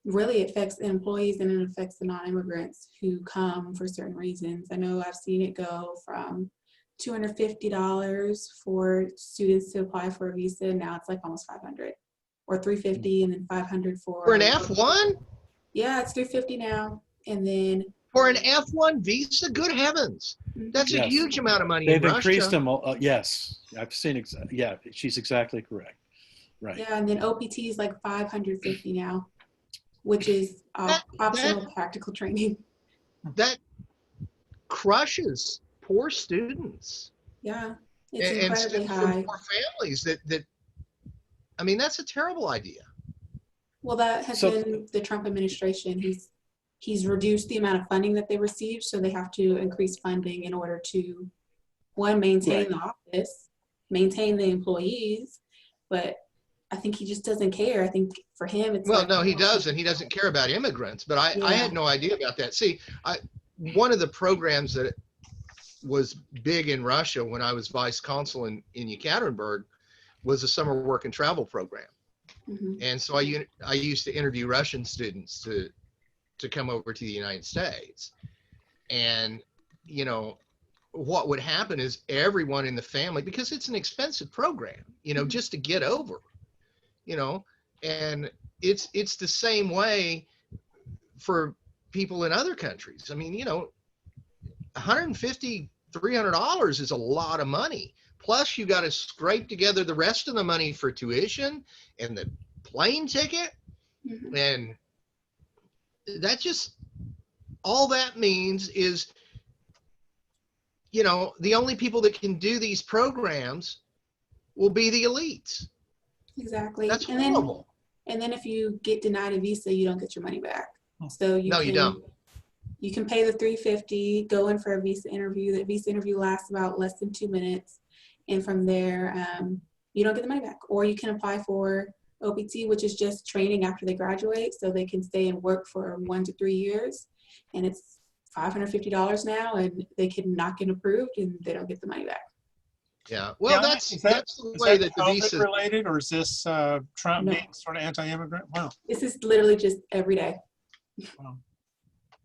Speaker 7: really it affects the employees and it affects the non-immigrants who come for certain reasons. I know I've seen it go from $250 for students to apply for a visa. Now it's like almost $500, or $350 and then $500
Speaker 3: for an F1.
Speaker 7: Yeah, it's $350 now, and then
Speaker 3: for an F1 visa. Good heavens, that's a huge amount of money.
Speaker 4: They've increased them. Yes, I've seen. Yeah, she's exactly correct. Right.
Speaker 7: Yeah, and then OPT is like $550 now, which is optional practical training.
Speaker 3: That crushes poor students.
Speaker 7: Yeah, it's incredibly high.
Speaker 3: For families that I mean, that's a terrible idea.
Speaker 7: Well, that has been the Trump administration. He's reduced the amount of funding that they receive, so they have to increase funding in order to, one, maintain the office, maintain the employees, but I think he just doesn't care. I think for him, it's
Speaker 3: no, he doesn't. He doesn't care about immigrants. But I had no idea about that. See, one of the programs that was big in Russia when I was vice consul in Yekaterinburg was a summer work and travel program.
Speaker 7: Mhm.
Speaker 3: And so I used to interview Russian students to come over to the United States. And, you know, what would happen is everyone in the family, because it's an expensive program, you know, just to get over, you know, and it's the same way for people in other countries. I mean, you know, $150, $300 is a lot of money. Plus you got to scrape together the rest of the money for tuition and the plane ticket.
Speaker 7: Mhm.
Speaker 3: And that just, all that means is, you know, the only people that can do these programs will be the elites.
Speaker 7: Exactly.
Speaker 3: That's
Speaker 7: And then
Speaker 3: horrible.
Speaker 7: if you get denied a visa, you don't get your money back. So
Speaker 3: No, you don't.
Speaker 7: You can pay the $350, go in for a visa interview. That visa interview lasts about less than 2 minutes, and from there, you don't get the money back. Or you can apply for OPT, which is just training after they graduate, so they can stay and work for 1 to 3 years, and it's $550 now, and they can not get approved, and they don't get the money back.
Speaker 3: Yeah. Well,
Speaker 1: Yeah,
Speaker 3: that's
Speaker 1: is
Speaker 3: the way that the
Speaker 1: COVID
Speaker 3: visa.
Speaker 1: related, or is this Trump
Speaker 7: No.
Speaker 1: being sort of anti-immigrant? Wow.
Speaker 7: This is literally just every day.
Speaker 1: Wow.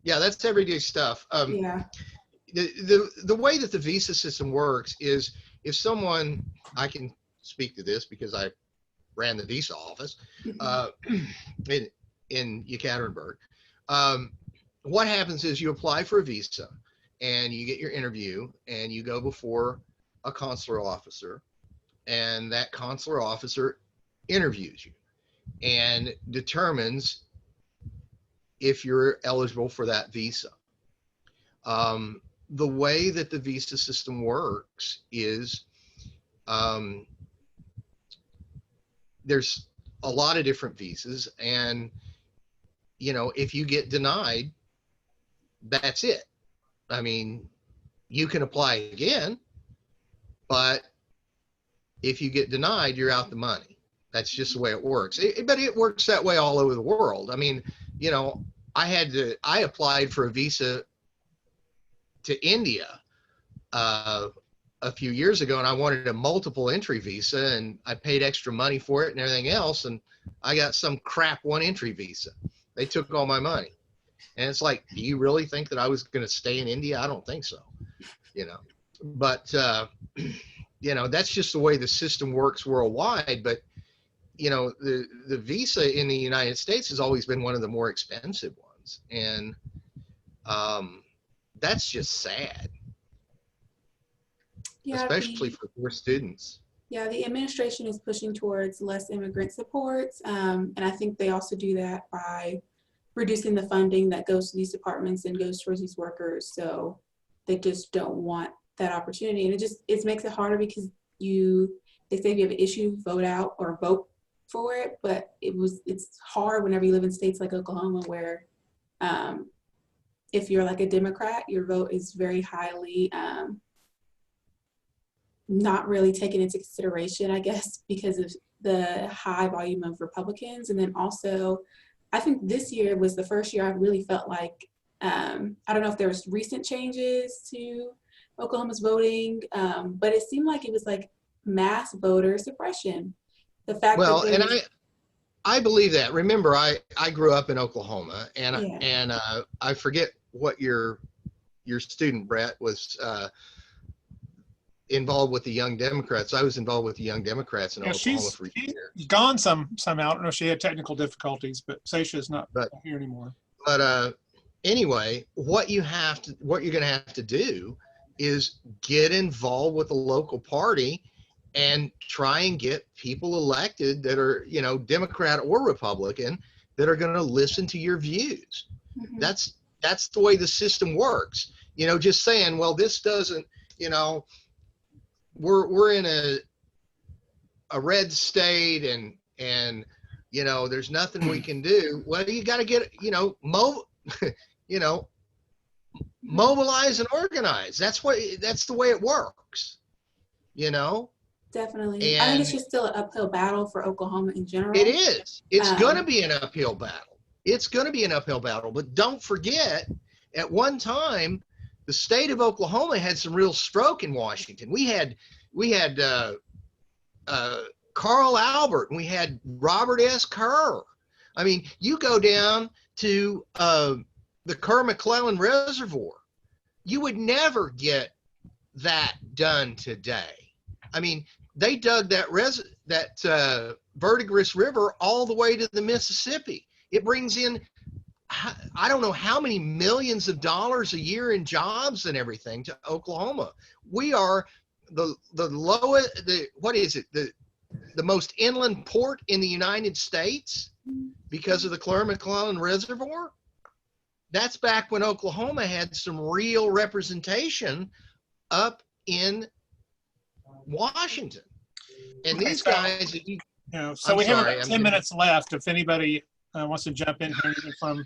Speaker 3: Yeah, that's everyday stuff.
Speaker 7: Yeah.
Speaker 3: The way that the visa system works is, if someone, I can speak to this because I ran the visa office in Yekaterinburg. What happens is you apply for a visa and you get your interview and you go before a consular officer, and that consular officer interviews you and determines if you're eligible for that visa. The way that the visa system works is there's a lot of different visas, and you know, if you get denied, that's it. I mean, you can apply again, but if you get denied, you're out the money. That's just the way it works. But it works that way all over the world. I mean, you know, I applied for a visa to India a few years ago, and I wanted a multiple entry visa, and I paid extra money for it and everything else, and I got some crap one entry visa. They took all my money. And it's like, do you really think that I was going to stay in India? I don't think so, you know. But you know, that's just the way the system works worldwide. But you know, the visa in the United States has always been one of the more expensive ones, and that's just sad,
Speaker 7: Yeah.
Speaker 3: especially for poor students.
Speaker 7: Yeah, the administration is pushing towards less immigrant support, and I think they also do that by reducing the funding that goes to these departments and goes towards these workers. So they just don't want that opportunity, and it makes it harder because they say if you have an issue, vote out or vote for it. But it's hard whenever you live in states like Oklahoma, where if you're like a Democrat, your vote is very highly not really taken into consideration, I guess, because of the high volume of Republicans. And then also, I think this year was the first year I really felt like, I don't know if there was recent changes to Oklahoma's voting, but it seemed like it was like mass voter suppression. The fact
Speaker 3: Well,
Speaker 7: that
Speaker 3: and I believe that. Remember, I grew up in Oklahoma, and
Speaker 7: Yeah.
Speaker 3: and I forget what your student Brett was involved with the Young Democrats. I was involved with the Young Democrats in
Speaker 1: Yeah,
Speaker 3: Oklahoma for
Speaker 1: she's
Speaker 3: years.
Speaker 1: gone somehow. I don't know if she had technical difficulties, but Seisha's not here anymore.
Speaker 3: But anyway, what you're going to have to do is get involved with the local party and try and get people elected that are, you know, Democrat or Republican, that are going to listen to your views.
Speaker 7: Mhm.
Speaker 3: That's the way the system works. You know, just saying, well, this doesn't, you know, we're in a red state and you know, there's nothing we can do. Well, you got to get, you know, mobilize and organize. That's the way it works, you know.
Speaker 7: Definitely. I think
Speaker 3: And
Speaker 7: it's just still an uphill battle for Oklahoma in general.
Speaker 3: it is. It's going to
Speaker 7: Um,
Speaker 3: be an uphill battle. It's going to be an uphill battle. But don't forget, at one time, the state of Oklahoma had some real stroke in Washington. We had Carl Albert, and we had Robert S. Kerr. I mean, you go down to the Kerr McClellan Reservoir, you would never get that done today. I mean, they dug that Verdigris River all the way to the Mississippi. It brings in, I don't know how many millions of dollars a year in jobs and everything to Oklahoma. We are the lowest, what is it? The most inland port in the United States because of the Kerr McClellan Reservoir. That's back when Oklahoma had some real representation up in Washington. And
Speaker 1: Okay,
Speaker 3: these
Speaker 1: so,
Speaker 3: guys,
Speaker 1: so
Speaker 3: I'm
Speaker 1: we have
Speaker 3: sorry,
Speaker 1: about
Speaker 3: I'm
Speaker 1: 10 minutes left. If anybody wants to jump in here, either from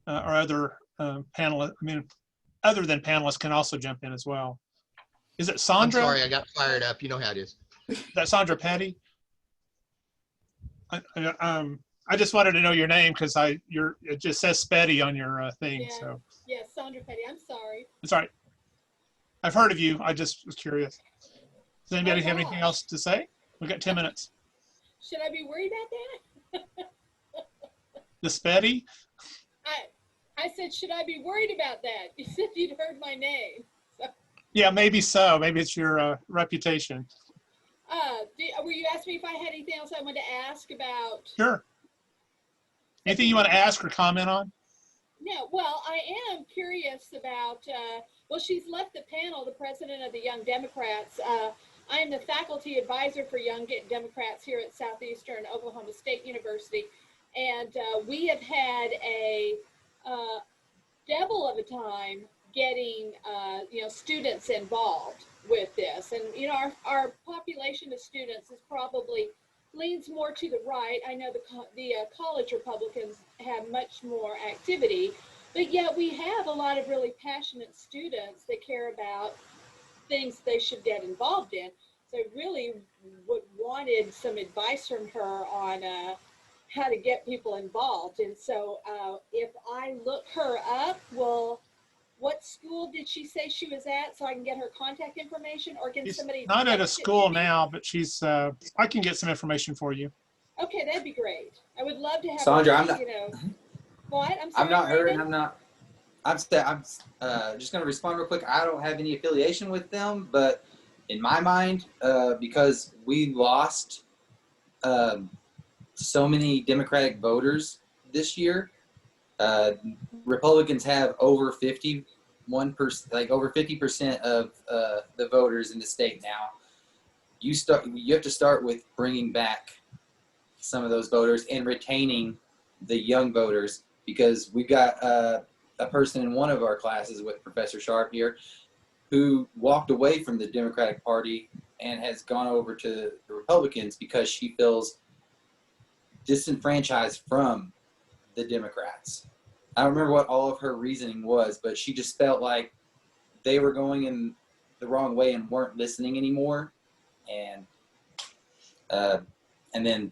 Speaker 1: our other panelists, I mean, other than panelists can also jump in as well. Is it
Speaker 3: I'm
Speaker 1: Sandra?
Speaker 3: sorry, I got fired up. You know how it is.
Speaker 1: Is that Sandra Petty? I just wanted to know your name because it just says Spetty on your thing.
Speaker 10: Yeah.
Speaker 1: So
Speaker 10: Yes, Sandra Petty. I'm sorry.
Speaker 1: it's all right. I've heard of you. I just was curious. Does anybody have anything
Speaker 10: gosh.
Speaker 1: else to say? We've got 10 minutes.
Speaker 10: Should I be worried about that?
Speaker 1: The Spetty?
Speaker 10: I said, should I be worried about that? You said you'd heard my name.
Speaker 1: Yeah, maybe so. Maybe it's your reputation.
Speaker 10: Were you asking me if I had anything else I wanted to ask about?
Speaker 1: Sure. Anything you want to ask or comment on?
Speaker 10: No, well, I am curious about, well, she's left the panel, the president of the Young Democrats. I am the faculty advisor for Young Democrats here at Southeastern Oklahoma State University. And we have had a devil of a time getting, students involved with this. And, our population of students is probably leans more to the right. I know the college Republicans have much more activity, but yet we have a lot of really passionate students that care about things they should get involved in. So I really wanted some advice from her on how to get people involved. And so if I look her up, what school did she say she was at so I can get her contact information, or can
Speaker 1: She's
Speaker 10: somebody
Speaker 1: not at a
Speaker 10: text it to
Speaker 1: school
Speaker 10: me?
Speaker 1: now, but she's, I can get some information for you.
Speaker 10: Okay, that'd be great. I would love to have
Speaker 2: Sandra,
Speaker 10: her,
Speaker 2: I'm not.
Speaker 10: What? I'm sorry,
Speaker 2: I'm not her, and
Speaker 10: Brandon?
Speaker 2: I'm not. I'm just going to respond real quick. I don't have any affiliation with them, but in my mind, because we lost so many Democratic voters this year, Republicans have over 51%, like over 50% of the voters in the state now. You have to start with bringing back some of those voters and retaining the young voters, because we've got a person in one of our classes with Professor Sharp here who walked away from the Democratic Party and has gone over to the Republicans because she feels disenfranchised from the Democrats. I don't remember what all of her reasoning was, but she just felt like they were going in the wrong way and weren't listening anymore. And then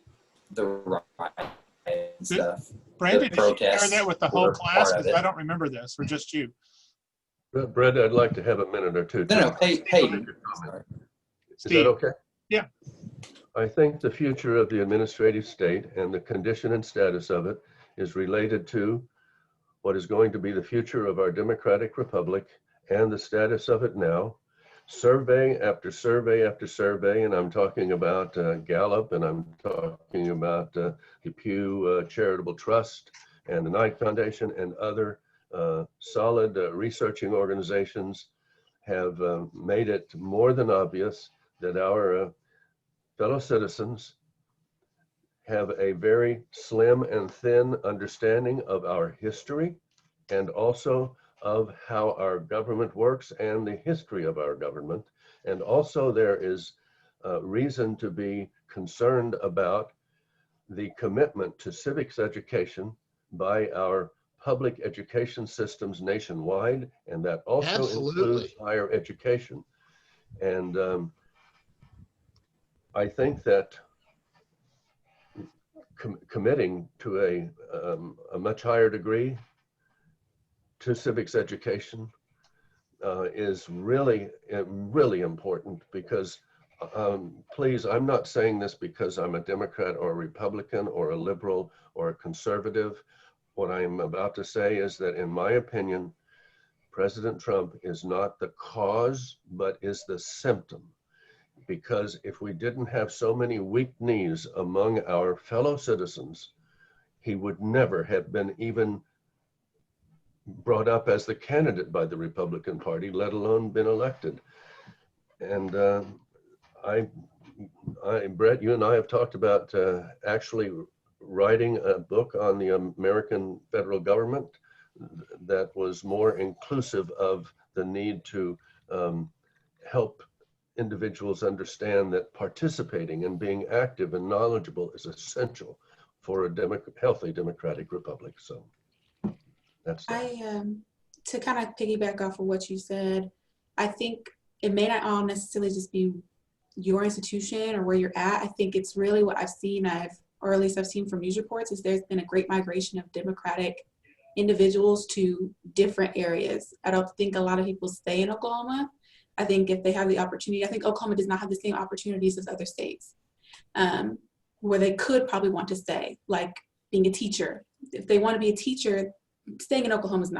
Speaker 2: the riot and stuff.
Speaker 1: Brandon,
Speaker 2: The
Speaker 1: did you share
Speaker 2: protests
Speaker 1: that with the whole
Speaker 2: were
Speaker 1: class?
Speaker 2: part of
Speaker 1: Because
Speaker 2: it.
Speaker 1: I don't remember this, or just you.
Speaker 5: Brett, I'd like to have a minute or two.
Speaker 2: No,
Speaker 5: too.
Speaker 2: Peyton.
Speaker 5: Is
Speaker 1: Steve.
Speaker 5: that okay?
Speaker 1: Yeah.
Speaker 5: I think the future of the administrative state and the condition and status of it is related to what is going to be the future of our democratic republic and the status of it now. Survey after survey after survey, and I'm talking about Gallup, and I'm talking about the Pew Charitable Trust and the Knight Foundation and other solid researching organizations have made it more than obvious that our fellow citizens have a very slim and thin understanding of our history and also of how our government works and the history of our government. And also there is reason to be concerned about the commitment to civics education by our public education systems nationwide, and that also includes higher education. And I think that committing to a much higher degree to civics education is really important, because Please, I'm not saying this because I'm a Democrat or a Republican or a liberal or a conservative. What I'm about to say is that, in my opinion, President Trump is not the cause, but is the symptom. Because if we didn't have so many weak knees among our fellow citizens, he would never have been even brought up as the candidate by the Republican Party, let alone been elected. And Brett, you and I have talked about actually writing a book on the American federal government that was more inclusive of the need to help individuals understand that participating and being active and knowledgeable is essential for a healthy democratic republic. So that's that.
Speaker 7: To kind of piggyback off of what you said, I think it may not all necessarily just be your institution or where you're at. I think it's really what I've seen, or at least I've seen from news reports, is there's been a great migration of Democratic individuals to different areas. I don't think a lot of people stay in Oklahoma. I think if they have the opportunity, I think Oklahoma does not have the same opportunities as other states, where they could probably want to stay, like being a teacher. If they want to be a teacher, staying in Oklahoma is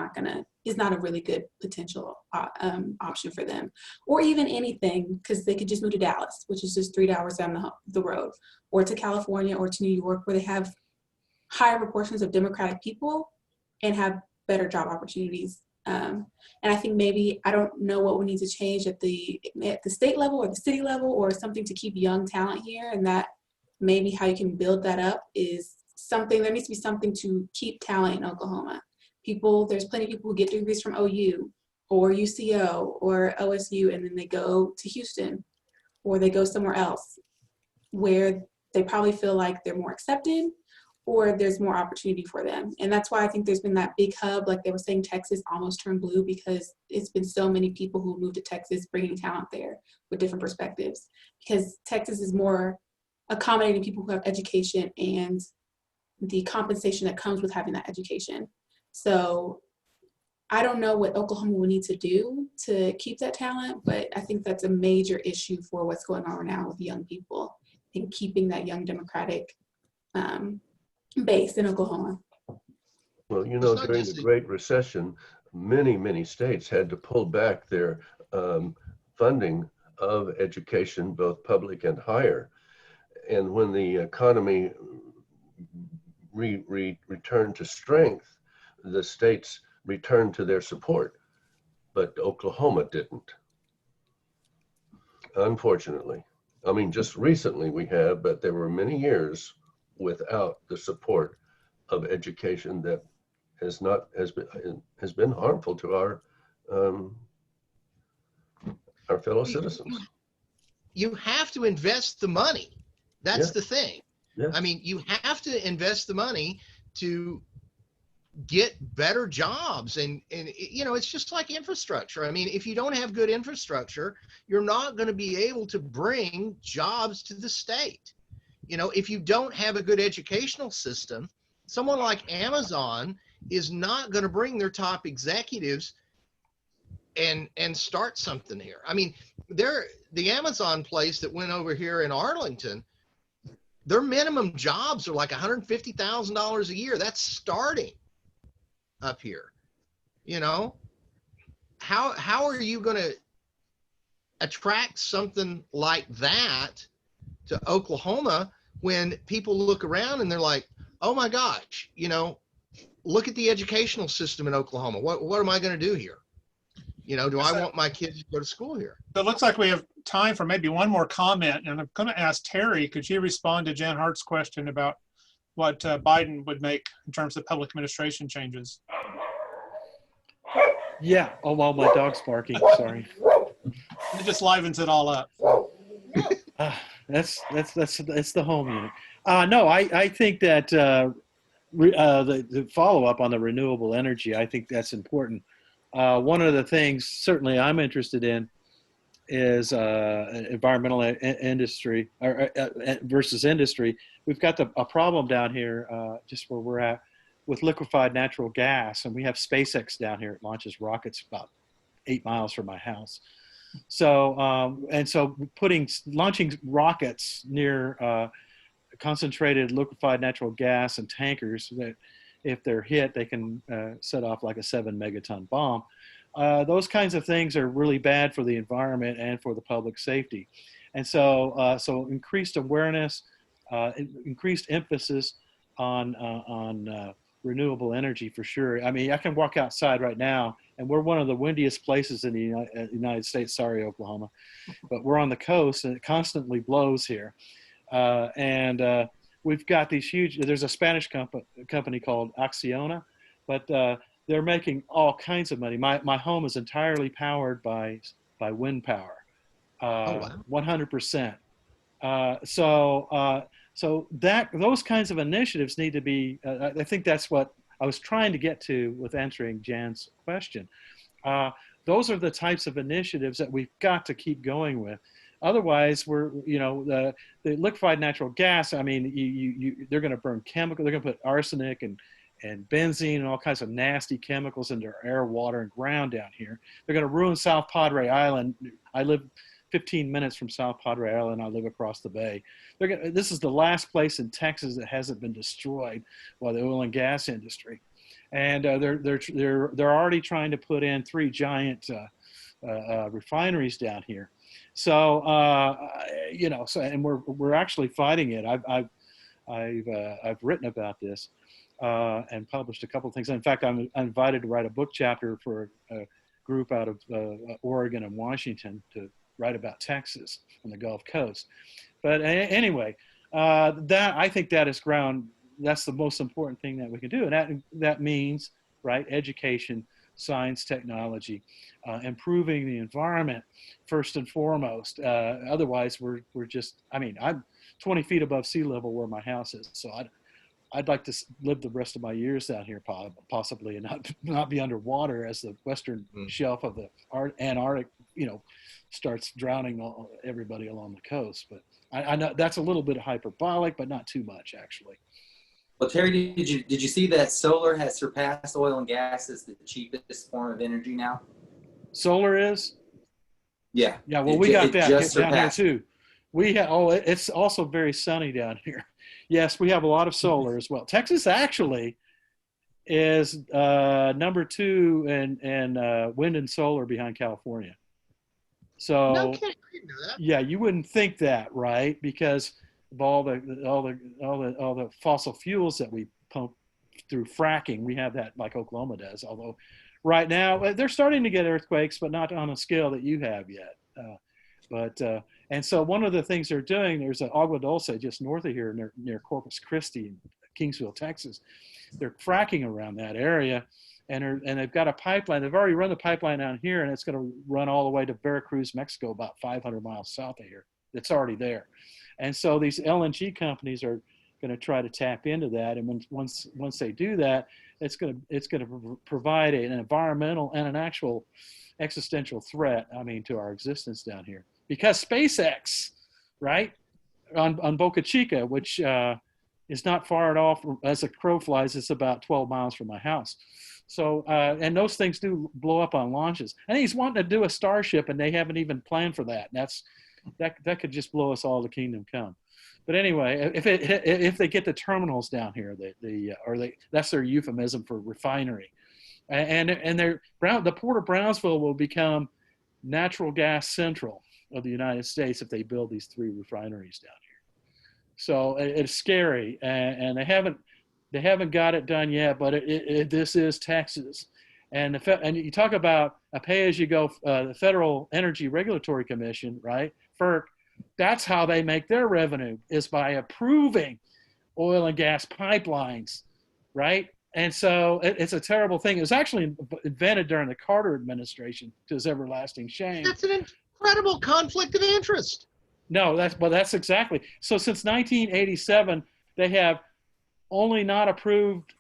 Speaker 7: not a really good potential option for them, or even anything, because they could just move to Dallas, which is just 3 hours down the road, or to California or to New York, where they have higher proportions of Democratic people and have better job opportunities. And I think maybe, I don't know what we need to change at the state level or the city level, or something to keep young talent here, and that maybe how you can build that up is something. There needs to be something to keep talent in Oklahoma. There's plenty of people who get degrees from OU or UCO or OSU, and then they go to Houston or they go somewhere else where they probably feel like they're more accepted or there's more opportunity for them. And that's why I think there's been that big hub, like they were saying, Texas almost turned blue, because it's been so many people who moved to Texas bringing talent there with different perspectives, because Texas is more accommodating people who have education and the compensation that comes with having that education. So I don't know what Oklahoma will need to do to keep that talent, but I think that's a major issue for what's going on right now with young people and keeping that young Democratic base in Oklahoma.
Speaker 5: Well, during the Great Recession, many states had to pull back their funding of education, both public and higher. And when the economy returned to strength, the states returned to their support, but Oklahoma didn't, unfortunately. I mean, just recently we have, but there were many years without the support of education that has been harmful to our fellow citizens.
Speaker 3: You have to invest the money. That's the thing.
Speaker 5: Yeah.
Speaker 3: I mean, you have to invest the money to get better jobs, and it's just like infrastructure. I mean, if you don't have good infrastructure, you're not going to be able to bring jobs to the state. If you don't have a good educational system, someone like Amazon is not going to bring their top executives and start something here. I mean, the Amazon place that went over here in Arlington, their minimum jobs are like $150,000 a year. That's starting up here. How are you going to attract something like that to Oklahoma when people look around and they're like, oh my gosh, look at the educational system in Oklahoma. What am I going to do here? Do I want my kids to go to school here?
Speaker 1: So it looks like we have time for maybe one more comment, and I'm going to ask Terry, could you respond to Jan Hart's question about what Biden would make in terms of public administration changes?
Speaker 4: Yeah. Oh, well, my dog's barking. Sorry.
Speaker 1: It just livens it all up.
Speaker 4: That's the home unit. No, I think that the follow up on the renewable energy, I think that's important. One of the things certainly I'm interested in is environmental industry versus industry. We've got a problem down here, just where we're at, with liquefied natural gas, and we have SpaceX down here. It launches rockets about 8 miles from my house. So and so launching rockets near concentrated liquefied natural gas and tankers that, if they're hit, they can set off like a 7 megaton bomb. Those kinds of things are really bad for the environment and for the public safety. And so increased awareness, increased emphasis on renewable energy for sure. I mean, I can walk outside right now, and we're one of the windiest places in the United States. Sorry, Oklahoma, but we're on the coast, and it constantly blows here. We've got these huge. There's a Spanish company called Acciona, but they're making all kinds of money. My home is entirely powered by wind power, 100%. So those kinds of initiatives need to be. I think that's what I was trying to get to with answering Jan's question. Those are the types of initiatives that we've got to keep going with. Otherwise, the liquefied natural gas. I mean, they're going to burn chemical. They're going to put arsenic and benzene and all kinds of nasty chemicals into our air, water, and ground down here. They're going to ruin South Padre Island. I live 15 minutes from South Padre Island. I live across the bay. This is the last place in Texas that hasn't been destroyed by the oil and gas industry, and they're already trying to put in 3 giant refineries down here. So and we're actually fighting it. I've written about this and published a couple of things. In fact, I'm invited to write a book chapter for a group out of Oregon and Washington to write about Texas and the Gulf Coast. But anyway, I think that is ground. That's the most important thing that we can do, and that means education, science, technology, improving the environment first and foremost. Otherwise, we're just. I mean, I'm 20 feet above sea level where my house is, so I'd like to live the rest of my years down here, possibly, and not be underwater as the western shelf of the Antarctic, starts drowning everybody along the coast. But I know that's a little bit hyperbolic, but not too much, actually.
Speaker 2: Well, Terry, did you see that solar has surpassed oil and gas as the cheapest form of energy now?
Speaker 4: Solar is?
Speaker 2: Yeah.
Speaker 4: Yeah. Well, we got that down here too. It's also very sunny down here. Yes, we have a lot of solar as well. Texas actually is number 2 in wind and solar behind California. So
Speaker 3: No kidding, I didn't know that.
Speaker 4: Yeah, you wouldn't think that, right? Because of all the fossil fuels that we pump through fracking. We have that like Oklahoma does. Although right now they're starting to get earthquakes, but not on a scale that you have yet. And so one of the things they're doing, there's an Agua Dulce just north of here near Corpus Christi in Kingsville, Texas. They're fracking around that area, and they've got a pipeline. They've already run the pipeline down here, and it's going to run all the way to Veracruz, Mexico, about 500 miles south of here. It's already there. And so these LNG companies are going to try to tap into that. And once they do that, it's going to provide an environmental and an actual existential threat, to our existence down here. Because SpaceX, right, on Boca Chica, which is not far at all, as a crow flies, it's about 12 miles from my house. So, and those things do blow up on launches. And he's wanting to do a Starship, and they haven't even planned for that. And that could just blow us all to kingdom come. But anyway, if they get the terminals down here, that's their euphemism for refinery, and the Port of Brownsville will become natural gas central of the United States if they build these 3 refineries down here. So it's scary, and they haven't got it done yet. But this is Texas, and you talk about a pay-as-you-go, the Federal Energy Regulatory Commission, right? FERC. That's how they make their revenue, is by approving oil and gas pipelines, right? And so it's a terrible thing. It was actually invented during the Carter administration, to his everlasting shame.
Speaker 3: That's an incredible conflict of interest.
Speaker 4: No, that's exactly. So since 1987, they have only not approved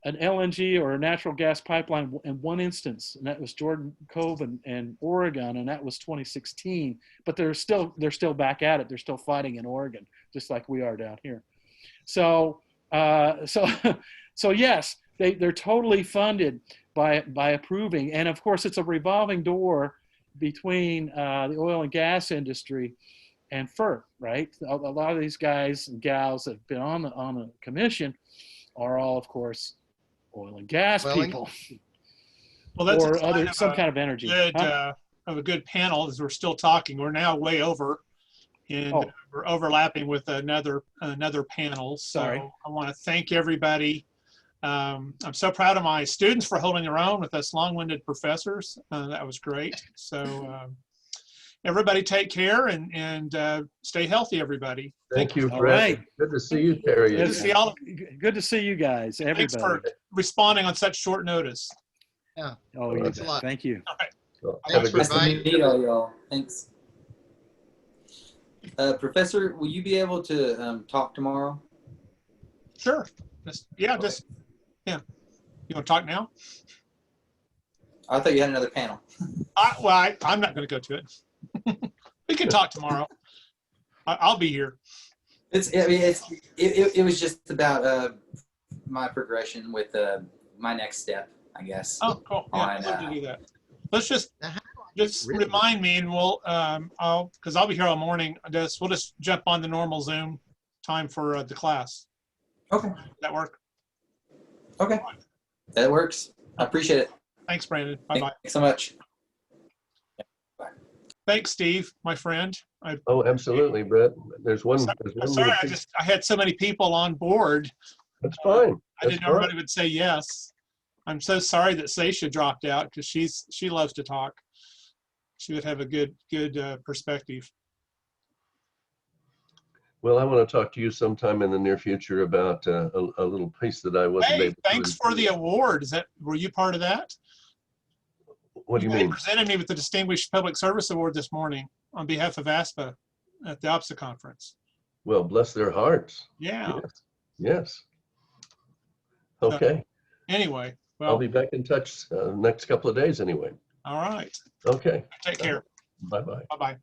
Speaker 4: an LNG or a natural gas pipeline in one instance, and that was Jordan Cove and Oregon, and that was 2016. But they're still back at it. They're still fighting in Oregon, just like we are down here. So yes, they're totally funded by approving, and of course it's a revolving door. between the oil and gas industry and FERC, right? A lot of these guys and gals that have been on the commission are all, of course, oil and gas
Speaker 3: Well,
Speaker 4: people,
Speaker 1: Well, that's
Speaker 4: or
Speaker 1: a sign of
Speaker 4: some kind of energy.
Speaker 1: good,
Speaker 4: Huh?
Speaker 1: of a good panel as we're still talking. We're now way over, and
Speaker 4: Oh.
Speaker 1: we're overlapping with another panel. So
Speaker 4: Sorry.
Speaker 1: I want to thank everybody. I'm so proud of my students for holding their own with us long-winded professors. That was great. So everybody take care and stay healthy, everybody.
Speaker 5: Thank you,
Speaker 4: All
Speaker 5: Brett.
Speaker 4: right.
Speaker 5: Good to see you, Terry.
Speaker 1: Good to see all of
Speaker 4: Good to see you guys,
Speaker 1: Thanks
Speaker 4: everybody.
Speaker 1: for responding on such short notice.
Speaker 3: Yeah.
Speaker 4: Oh, you
Speaker 3: Thanks a
Speaker 4: bet.
Speaker 3: lot.
Speaker 4: Thank you.
Speaker 5: Well,
Speaker 3: Thanks
Speaker 5: have a
Speaker 3: for
Speaker 5: good
Speaker 2: Nice to
Speaker 3: inviting
Speaker 2: meet all y'all. Thanks. Professor, will you be able to talk tomorrow?
Speaker 1: Sure. Yeah. You want to talk now?
Speaker 2: I thought you had another panel.
Speaker 1: I'm not going to go to it. We can talk tomorrow. I'll be here.
Speaker 2: It was just about my progression with my next step, I guess.
Speaker 1: Oh, cool. Yeah, I'd love to do that. Let's just
Speaker 3: Really?
Speaker 1: remind me, and we'll because I'll be here all morning. We'll just jump on the normal Zoom time for the class.
Speaker 2: Okay.
Speaker 1: Does that work?
Speaker 2: Okay. That works. I appreciate it.
Speaker 1: Thanks, Brandon. Bye bye.
Speaker 2: Thanks so much.
Speaker 1: Thanks, Steve, my friend.
Speaker 5: Oh, absolutely, Brett. There's one.
Speaker 1: I'm sorry.
Speaker 5: more
Speaker 1: I had so many people on board.
Speaker 5: That's fine.
Speaker 1: I didn't know everybody would say yes. I'm so sorry that Seisha dropped out because she loves to talk. She would have a good perspective.
Speaker 5: Well, I want to talk to you sometime in the near future about a little piece that I wasn't
Speaker 1: Hey,
Speaker 5: able to.
Speaker 1: thanks for the award. Were you part of that?
Speaker 5: What do you
Speaker 1: They
Speaker 5: mean?
Speaker 1: presented me with the Distinguished Public Service Award this morning on behalf of ASPA at the OPSA conference.
Speaker 5: Well, bless their hearts.
Speaker 1: Yeah.
Speaker 5: Yes. Okay.
Speaker 1: Anyway,
Speaker 5: I'll
Speaker 1: well,
Speaker 5: be back in touch next couple of days anyway.
Speaker 1: all right.
Speaker 5: Okay.
Speaker 1: Take care.
Speaker 5: Bye-bye.
Speaker 1: Bye-bye.